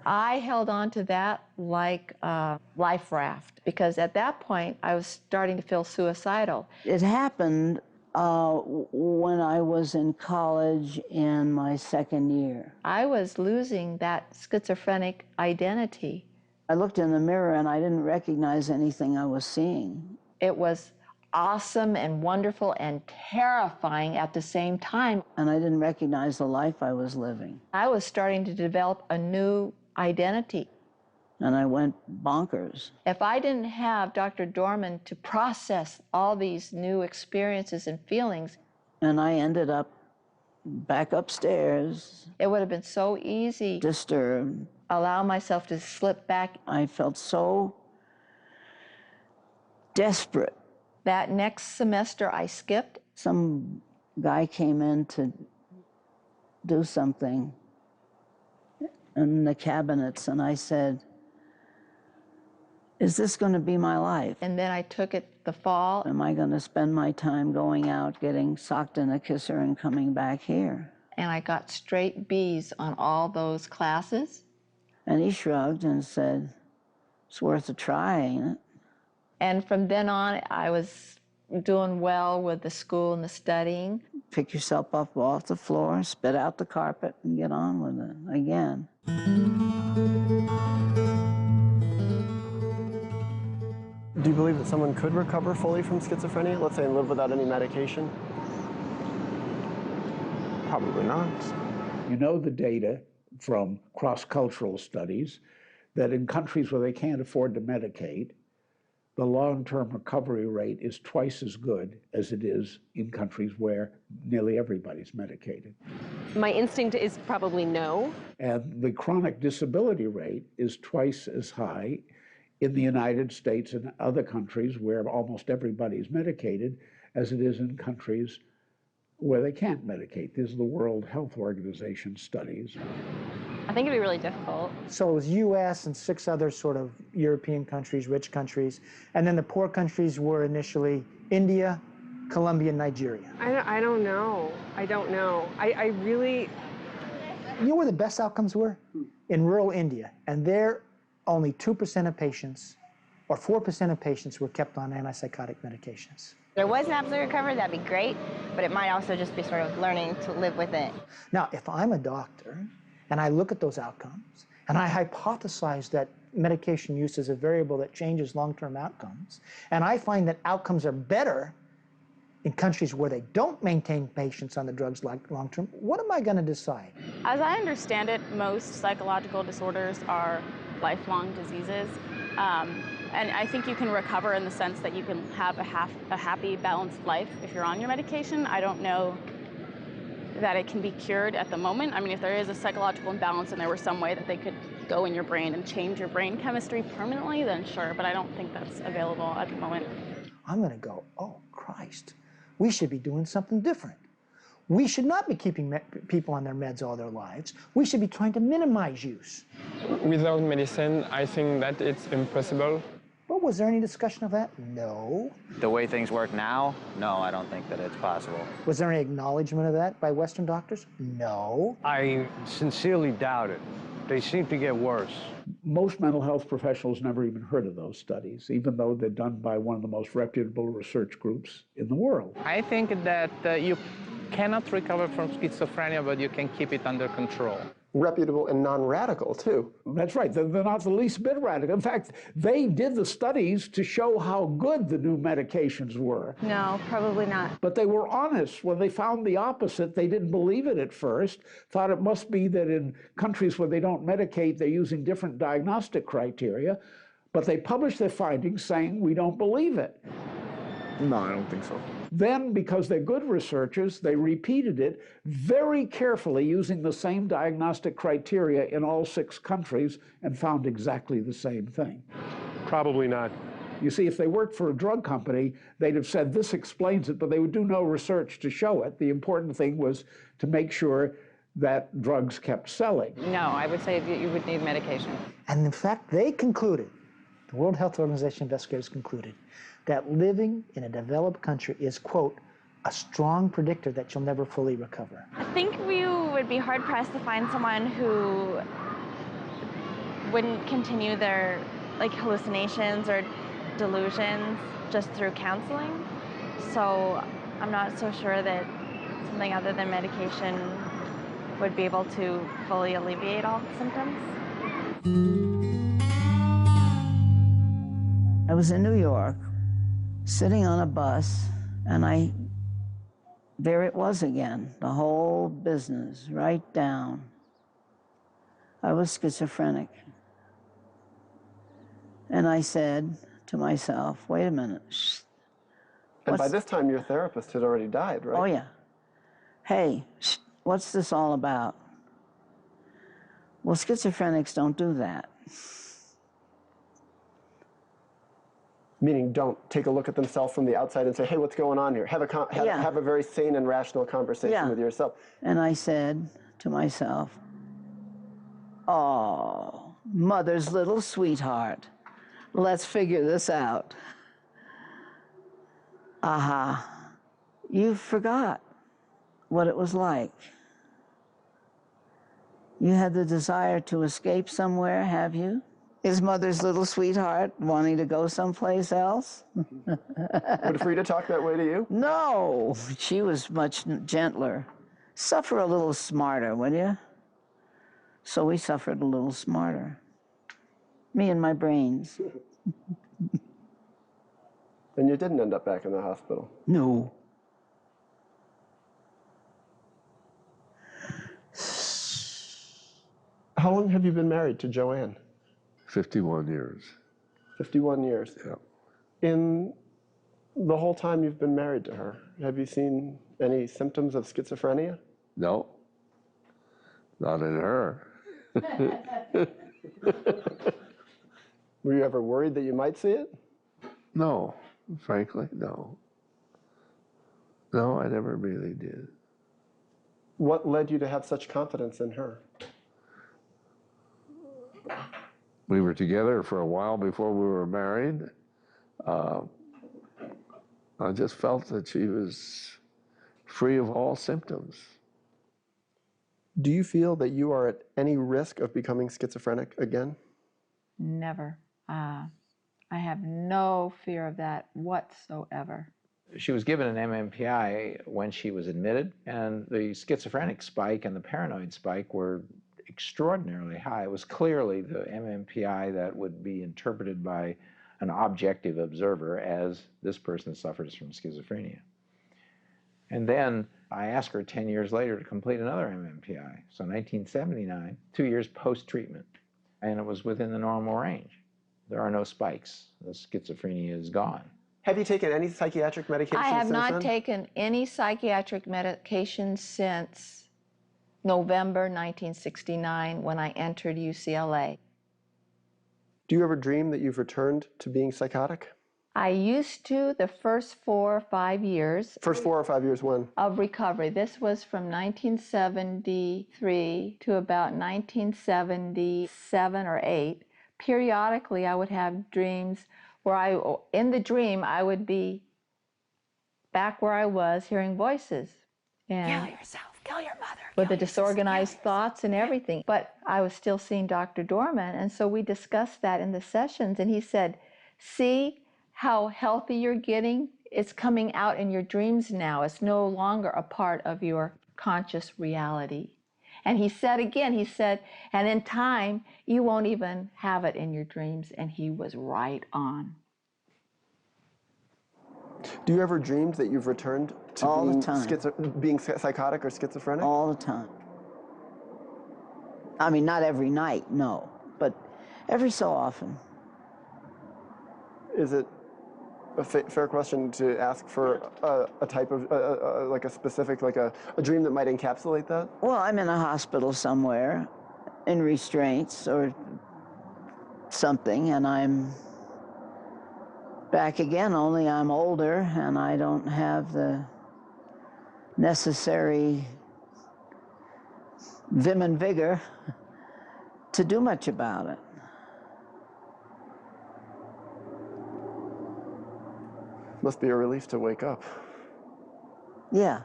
I held on to that like a life raft, because at that point I was starting to feel suicidal. It happened when I was in college in my second year. I was losing that schizophrenic identity. I looked in the mirror and I didn't recognize anything I was seeing. It was awesome and wonderful and terrifying at the same time. And I didn't recognize the life I was living. I was starting to develop a new identity. And I went bonkers. If I didn't have Dr. Dorman to process all these new experiences and feelings, and I ended up back upstairs. It would have been so easy. Disturbed. Allow myself to slip back. I felt so desperate. That next semester I skipped. Some guy came in to do something in the cabinets, and I said, is this going to be my life? And then I took it the fall. Am I going to spend my time going out, getting socked in a kisser, and coming back here? And I got straight B's on all those classes. And he shrugged and said, it's worth a try, ain't it? And from then on, I was doing well with the school and the studying. Pick yourself up off the floor, spit out the carpet, and get on with it again. Do you believe that someone could recover fully from schizophrenia, let's say, and live without any medication? Probably not. You know the data from cross-cultural studies that in countries where they can't afford to medicate, the long-term recovery rate is twice as good as it is in countries where nearly everybody's medicated. My instinct is probably no. And the chronic disability rate is twice as high in the United States and other countries where almost everybody's medicated as it is in countries where they can't medicate. These are the World Health Organization studies. I think it'd be really difficult. So it was US and 6 other sort of European countries, rich countries. And then the poor countries were initially India, Colombia, and Nigeria. I don't know. I don't know. I really... You know where the best outcomes were? In rural India. And there, only 2% of patients, or 4% of patients were kept on antipsychotic medications. If there was an absolute recovery, that'd be great, but it might also just be sort of learning to live with it. Now, if I'm a doctor, and I look at those outcomes, and I hypothesize that medication use is a variable that changes long-term outcomes, and I find that outcomes are better in countries where they don't maintain patients on the drugs like long-term, what am I going to decide? As I understand it, most psychological disorders are lifelong diseases. And I think you can recover in the sense that you can have a happy, balanced life if you're on your medication. I don't know that it can be cured at the moment. I mean, if there is a psychological imbalance and there were some way that they could go in your brain and change your brain chemistry permanently, then sure, but I don't think that's available at the moment. I'm going to go, oh, Christ, we should be doing something different. We should not be keeping people on their meds all their lives. We should be trying to minimize use. Without medicine, I think that it's impossible. Well, was there any discussion of that? No. The way things work now, no, I don't think that it's possible. Was there any acknowledgement of that by Western doctors? No. I sincerely doubt it. They seem to get worse. Most mental health professionals never even heard of those studies, even though they're done by one of the most reputable research groups in the world. I think that you cannot recover from schizophrenia, but you can keep it under control. Reputable and non-radical, too. That's right. They're not the least bit radical. In fact, they did the studies to show how good the new medications were. No, probably not. But they were honest. When they found the opposite, they didn't believe it at first, thought it must be that in countries where they don't medicate, they're using different diagnostic criteria. But they published their findings saying, we don't believe it. No, I don't think so. Then, because they're good researchers, they repeated it very carefully using the same diagnostic criteria in all 6 countries and found exactly the same thing. Probably not. You see, if they worked for a drug company, they'd have said this explains it, but they would do no research to show it. The important thing was to make sure that drugs kept selling. No, I would say you would need medication. And in fact, they concluded, the World Health Organization investigators concluded, that living in a developed country is, quote, a strong predictor that you'll never fully recover. I think we would be hard-pressed to find someone who wouldn't continue their hallucinations or delusions just through counseling. So I'm not so sure that something other than medication would be able to fully alleviate all symptoms. I was in New York, sitting on a bus, and there it was again, the whole business, right down. I was schizophrenic. And I said to myself, wait a minute. Shh. And by this time, your therapist had already died, right? Oh, yeah. Hey, shh, what's this all about? Well, schizophrenics don't do that. Meaning don't take a look at themselves from the outside and say, hey, what's going on here? Have a very sane and rational conversation with yourself. And I said to myself, oh, mother's little sweetheart, let's figure this out. Aha, you forgot what it was like. You had the desire to escape somewhere, have you? Is mother's little sweetheart wanting to go someplace else? Would Frida talk that way to you? No, she was much gentler. Suffer a little smarter, will you? So we suffered a little smarter. Me and my brains. And you didn't end up back in the hospital? No. How long have you been married to Joanne? 51 years. 51 years? Yeah. In the whole time you've been married to her, have you seen any symptoms of schizophrenia? No. Not in her. Were you ever worried that you might see it? No, frankly, no. No, I never really did. What led you to have such confidence in her? We were together for a while before we were married. I just felt that she was free of all symptoms. Do you feel that you are at any risk of becoming schizophrenic again? Never. I have no fear of that whatsoever. She was given an MMPI when she was admitted, and the schizophrenic spike and the paranoid spike were extraordinarily high. It was clearly the MMPI that would be interpreted by an objective observer as this person suffers from schizophrenia. And then I asked her 10 years later to complete another MMPI. So 1979, 2 years post-treatment, and it was within the normal range. There are no spikes. The schizophrenia is gone. Have you taken any psychiatric medication I have since not then? taken any psychiatric medication since November 1969 when I entered UCLA. Do you ever dream that you've returned to being psychotic? I used to the first 4 or 5 years. First 4 or 5 years when? Of recovery. This was from 1973 to about 1977 or 8. Periodically, I would have dreams where in the dream, I would be back where I was hearing voices. And Kill yourself, kill your mother. With the disorganized thoughts and everything. But I was still seeing Dr. Dorman, and so we discussed that in the sessions, and he said, see how healthy you're getting? It's coming out in your dreams now. It's no longer a part of your conscious reality. And he said again, he said, and in time, you won't even have it in your dreams. And he was right on. Do you ever dream that you've returned to All the time. being psychotic or schizophrenic? All the time. I mean, not every night, no, but every so often. Is it a fair question to ask for a type of, like a specific, like a dream that might encapsulate that? Well, I'm in a hospital somewhere in restraints or something, and I'm back again, only I'm older and I don't have the necessary vim and vigor to do much about it. Must be a relief to wake up. Yeah.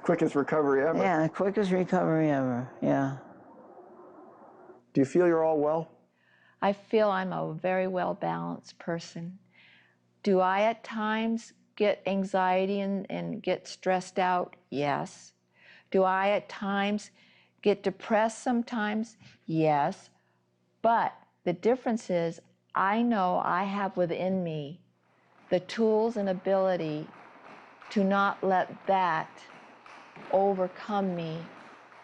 Quickest recovery ever. Yeah, quickest recovery ever, yeah. Do you feel you're all well? I feel I'm a very well-balanced person. Do I at times get anxiety and get stressed out? Yes. Do I at times get depressed sometimes? Yes. But the difference is I know I have within me the tools and ability to not let that overcome me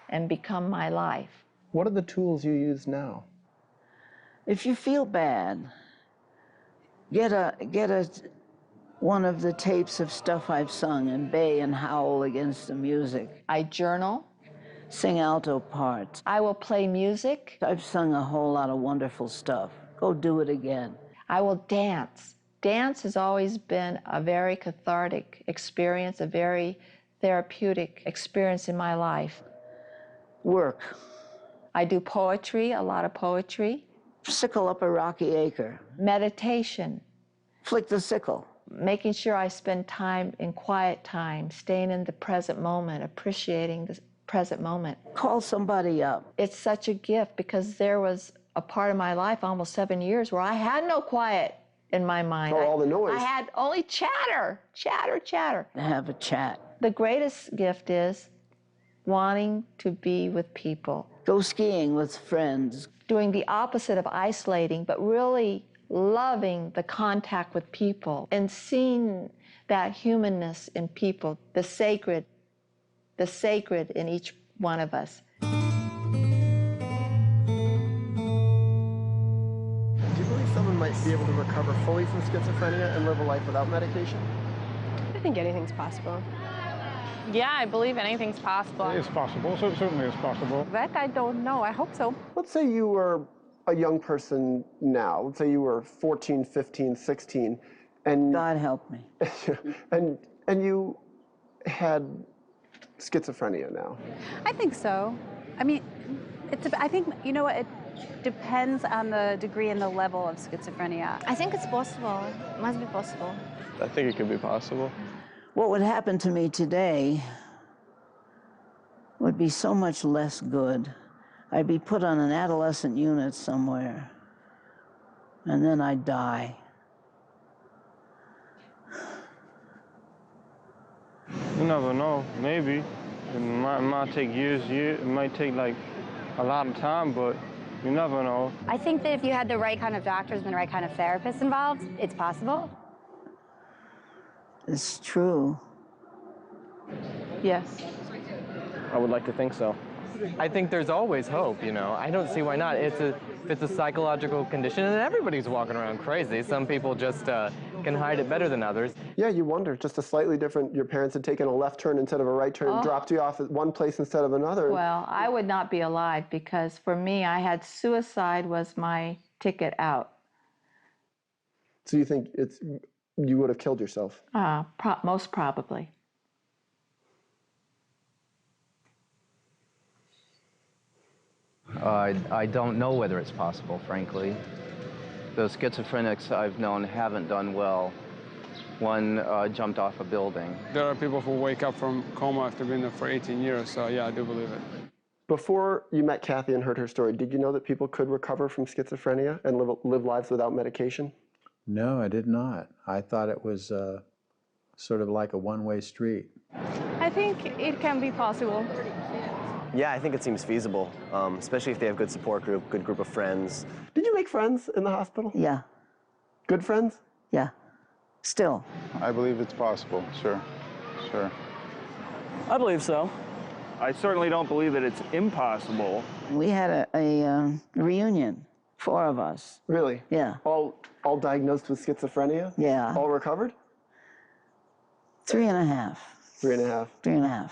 and become my life. What are the tools you use now? If you feel bad, get one of the tapes of stuff I've sung and bay and howl against the music. I journal. Sing alto parts. I will play music. I've sung a whole lot of wonderful stuff. Go do it again. I will dance. Dance has always been a very cathartic experience, a very therapeutic experience in my life. Work. I do poetry, a lot of poetry. Sickle up a rocky acre. Meditation. Flick the sickle. Making sure I spend time in quiet time, staying in the present moment, appreciating the present moment. Call somebody up. It's such a gift because there was a part of my life, almost 7 years, where I had no quiet in my mind. Oh, all the noise. I had only chatter, chatter, chatter. Have a chat. The greatest gift is wanting to be with people. Go skiing with friends. Doing the opposite of isolating, but really loving the contact with people and seeing that humanness in people, the sacred in each one of us. Do you believe someone might be able to recover fully from schizophrenia and live a life without medication? I think anything's possible. Yeah, I believe anything's possible. It is possible, so certainly it's possible. That I don't know. I hope so. Let's say you were a young person now. Let's say you were 14, 15, 16, and God help me. and you had schizophrenia now. I think so. I mean, I think, you know what, depends on the degree and the level of schizophrenia. I think it's possible. It must be possible. I think it could be possible. What would happen to me today would be so much less good. I'd be put on an adolescent unit somewhere, and then I'd die. You never know, maybe. It might take years, it might take like a lot of time, but you never know. I think that if you had the right kind of doctors and the right kind of therapists involved, it's possible. It's true. Yes. I would like to think so. I think there's always hope, you know. I don't see why not. It's a psychological condition, and everybody's walking around crazy. Some people just can hide it better than others. Yeah, you wonder, just a slightly different, your parents had taken a left turn instead of a right turn, dropped you off at one place instead of another. Well, I would not be alive because for me, I had suicide was my ticket out. So you think you would have killed yourself? Most probably. I don't know whether it's possible, frankly. The schizophrenics I've known haven't done well. One jumped off a building. There are people who wake up from coma after being there for 18 years, so yeah, I do believe it. Before you met Kathy and heard her story, did you know that people could recover from schizophrenia and live lives without medication? No, I did not. I thought it was sort of like a one-way street. I think it can be possible. Yeah, I think it seems feasible, especially if they have good support group, good group of friends. Did you make friends in the hospital? Yeah. Good friends? Yeah. Still. I believe it's possible, sure, sure. I believe so. I certainly don't believe that it's impossible. We had a reunion, 4 of us. Really? Yeah. All diagnosed with schizophrenia? Yeah. All recovered? 3.5. 3.5. 3.5.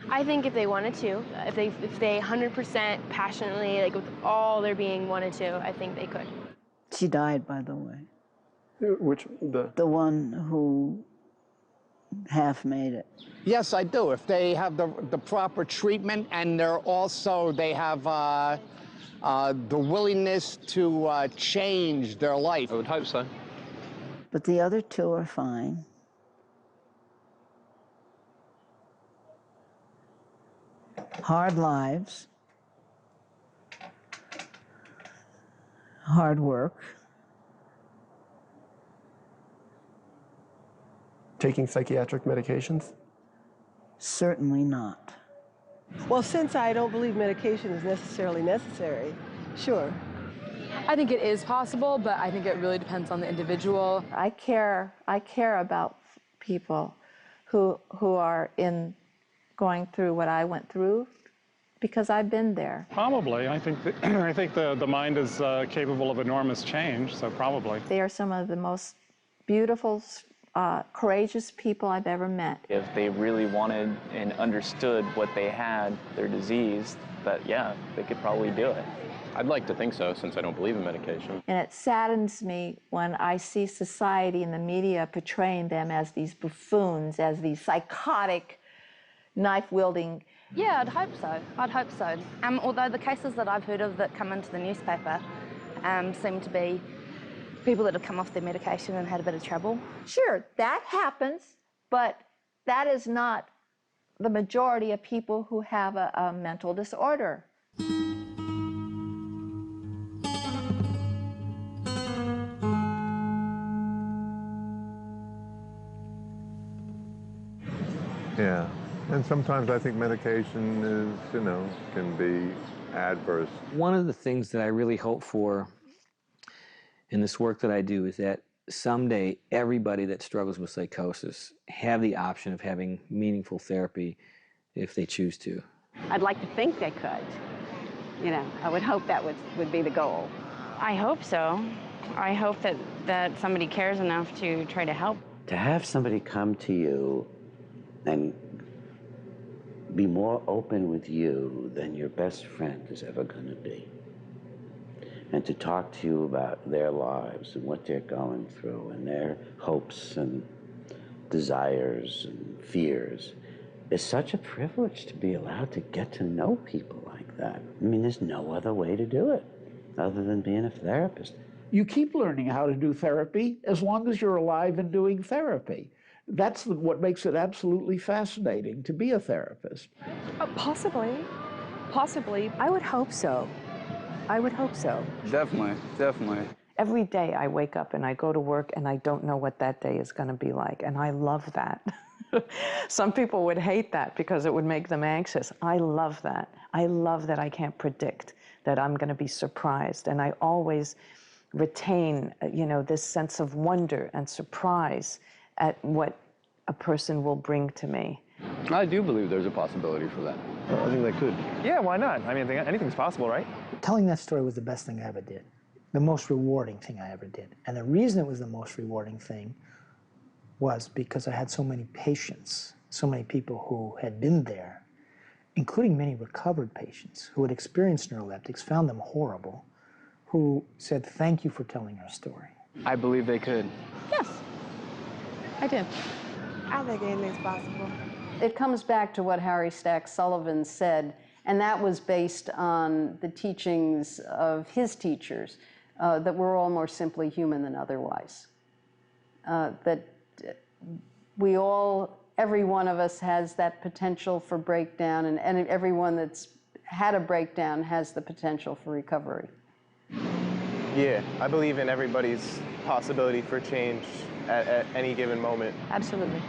I think if they wanted to, if they 100% passionately, like with all their being wanted to, I think they could. She died, by the way. Which, the one who half made it. Yes, I do. If they have the proper treatment and they have the willingness to change their life. I would hope so. But the other 2 are fine. Hard lives, hard work. Taking psychiatric medications? Certainly not. Well, since I don't believe medication is necessarily necessary, sure. I think it is possible, but I think it really depends on the individual. I care about people who are going through what I went through because I've been there. Probably. I think the mind is capable of enormous change, so probably. They are some of the most beautiful, courageous people I've ever met. If they really wanted and understood what they had, their disease, that yeah, they could probably do it. I'd like to think so, since I don't believe in medication. And it saddens me when I see society and the media portraying them as these buffoons, as these psychotic, knife-wielding. Yeah, I'd hope so. I'd hope so. Although the cases that I've heard of that come into the newspaper seem to be people that have come off their medication and had a bit of trouble. Sure, that happens, but that is not the majority of people who have a mental disorder. Yeah, and sometimes I think medication is, can be adverse. One of the things that I really hope for in this work that I do is that someday everybody that struggles with psychosis have the option of having meaningful therapy if they choose to. I'd like to think they could. I would hope that would be the goal. I hope so. I hope that somebody cares enough to try to help. To have somebody come to you and be more open with you than your best friend is ever going to be. And to talk to you about their lives and what they're going through and their hopes and desires and fears is such a privilege to be allowed to get to know people like that. I mean, there's no other way to do it. other than being a therapist. You keep learning how to do therapy as long as you're alive and doing therapy. That's what makes it absolutely fascinating to be a therapist. Possibly. Possibly. I would hope so. I would hope so. Definitely, definitely. Every day I wake up and I go to work and I don't know what that day is going to be like, and I love that. Some people would hate that because it would make them anxious. I love that. I love that I can't predict, that I'm going to be surprised, and I always retain, this sense of wonder and surprise at what a person will bring to me. I do believe there's a possibility for that. I think that could. Yeah, why not? I mean, anything's possible, right? Telling that story was the best thing I ever did, the most rewarding thing I ever did. And the reason it was the most rewarding thing was because I had so many patients, so many people who had been there, including many recovered patients who had experienced neuroleptics, found them horrible, who said, "Thank you for telling our story." I believe they could. Yes, I do. I think anything's possible. It comes back to what Harry Stack Sullivan said, and that was based on the teachings of his teachers, that we're all more simply human than otherwise. That every one of us has that potential for breakdown, and everyone that's had a breakdown has the potential for recovery. Yeah, I believe in everybody's possibility for change at any given moment. Absolutely.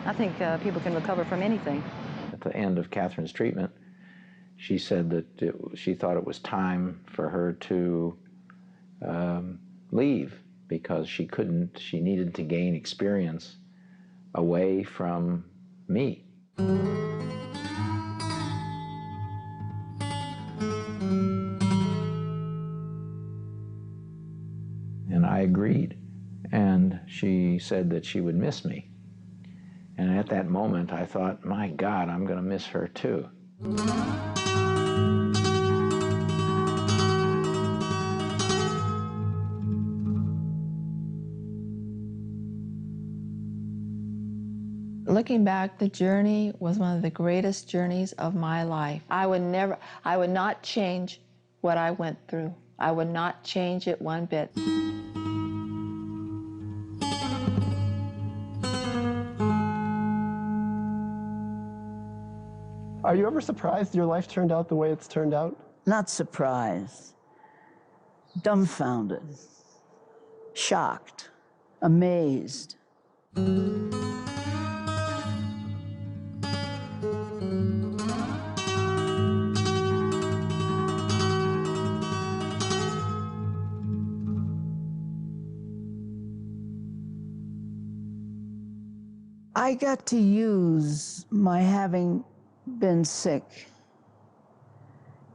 I think people can recover from anything. At the end of Catherine's treatment, she said that she thought it was time for her to leave because she needed to gain experience away from me. And I agreed. And she said that she would miss me. And at that moment, I thought, my God, I'm going to miss her too. Looking back, the journey was one of the greatest journeys of my life. I would not change what I went through. I would not change it one bit. Are you ever surprised your life turned out the way it's turned out? Not surprised. Dumbfounded. Shocked. Amazed. I got to use my having been sick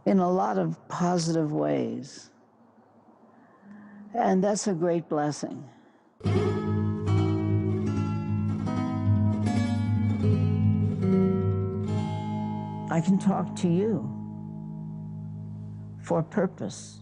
in a lot of positive ways. And that's a great blessing. I can talk to you for a purpose.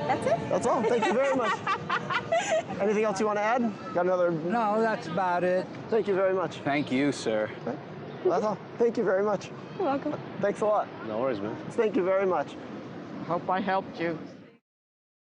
That's it? That's all. Thank you very much. Anything else you want to add? Got another? No, that's about it. Thank you very much. Thank you, sir. Okay. That's all. Thank you very much. You're welcome. Thanks a lot. No worries, man. Thank you very much. Hope I helped you.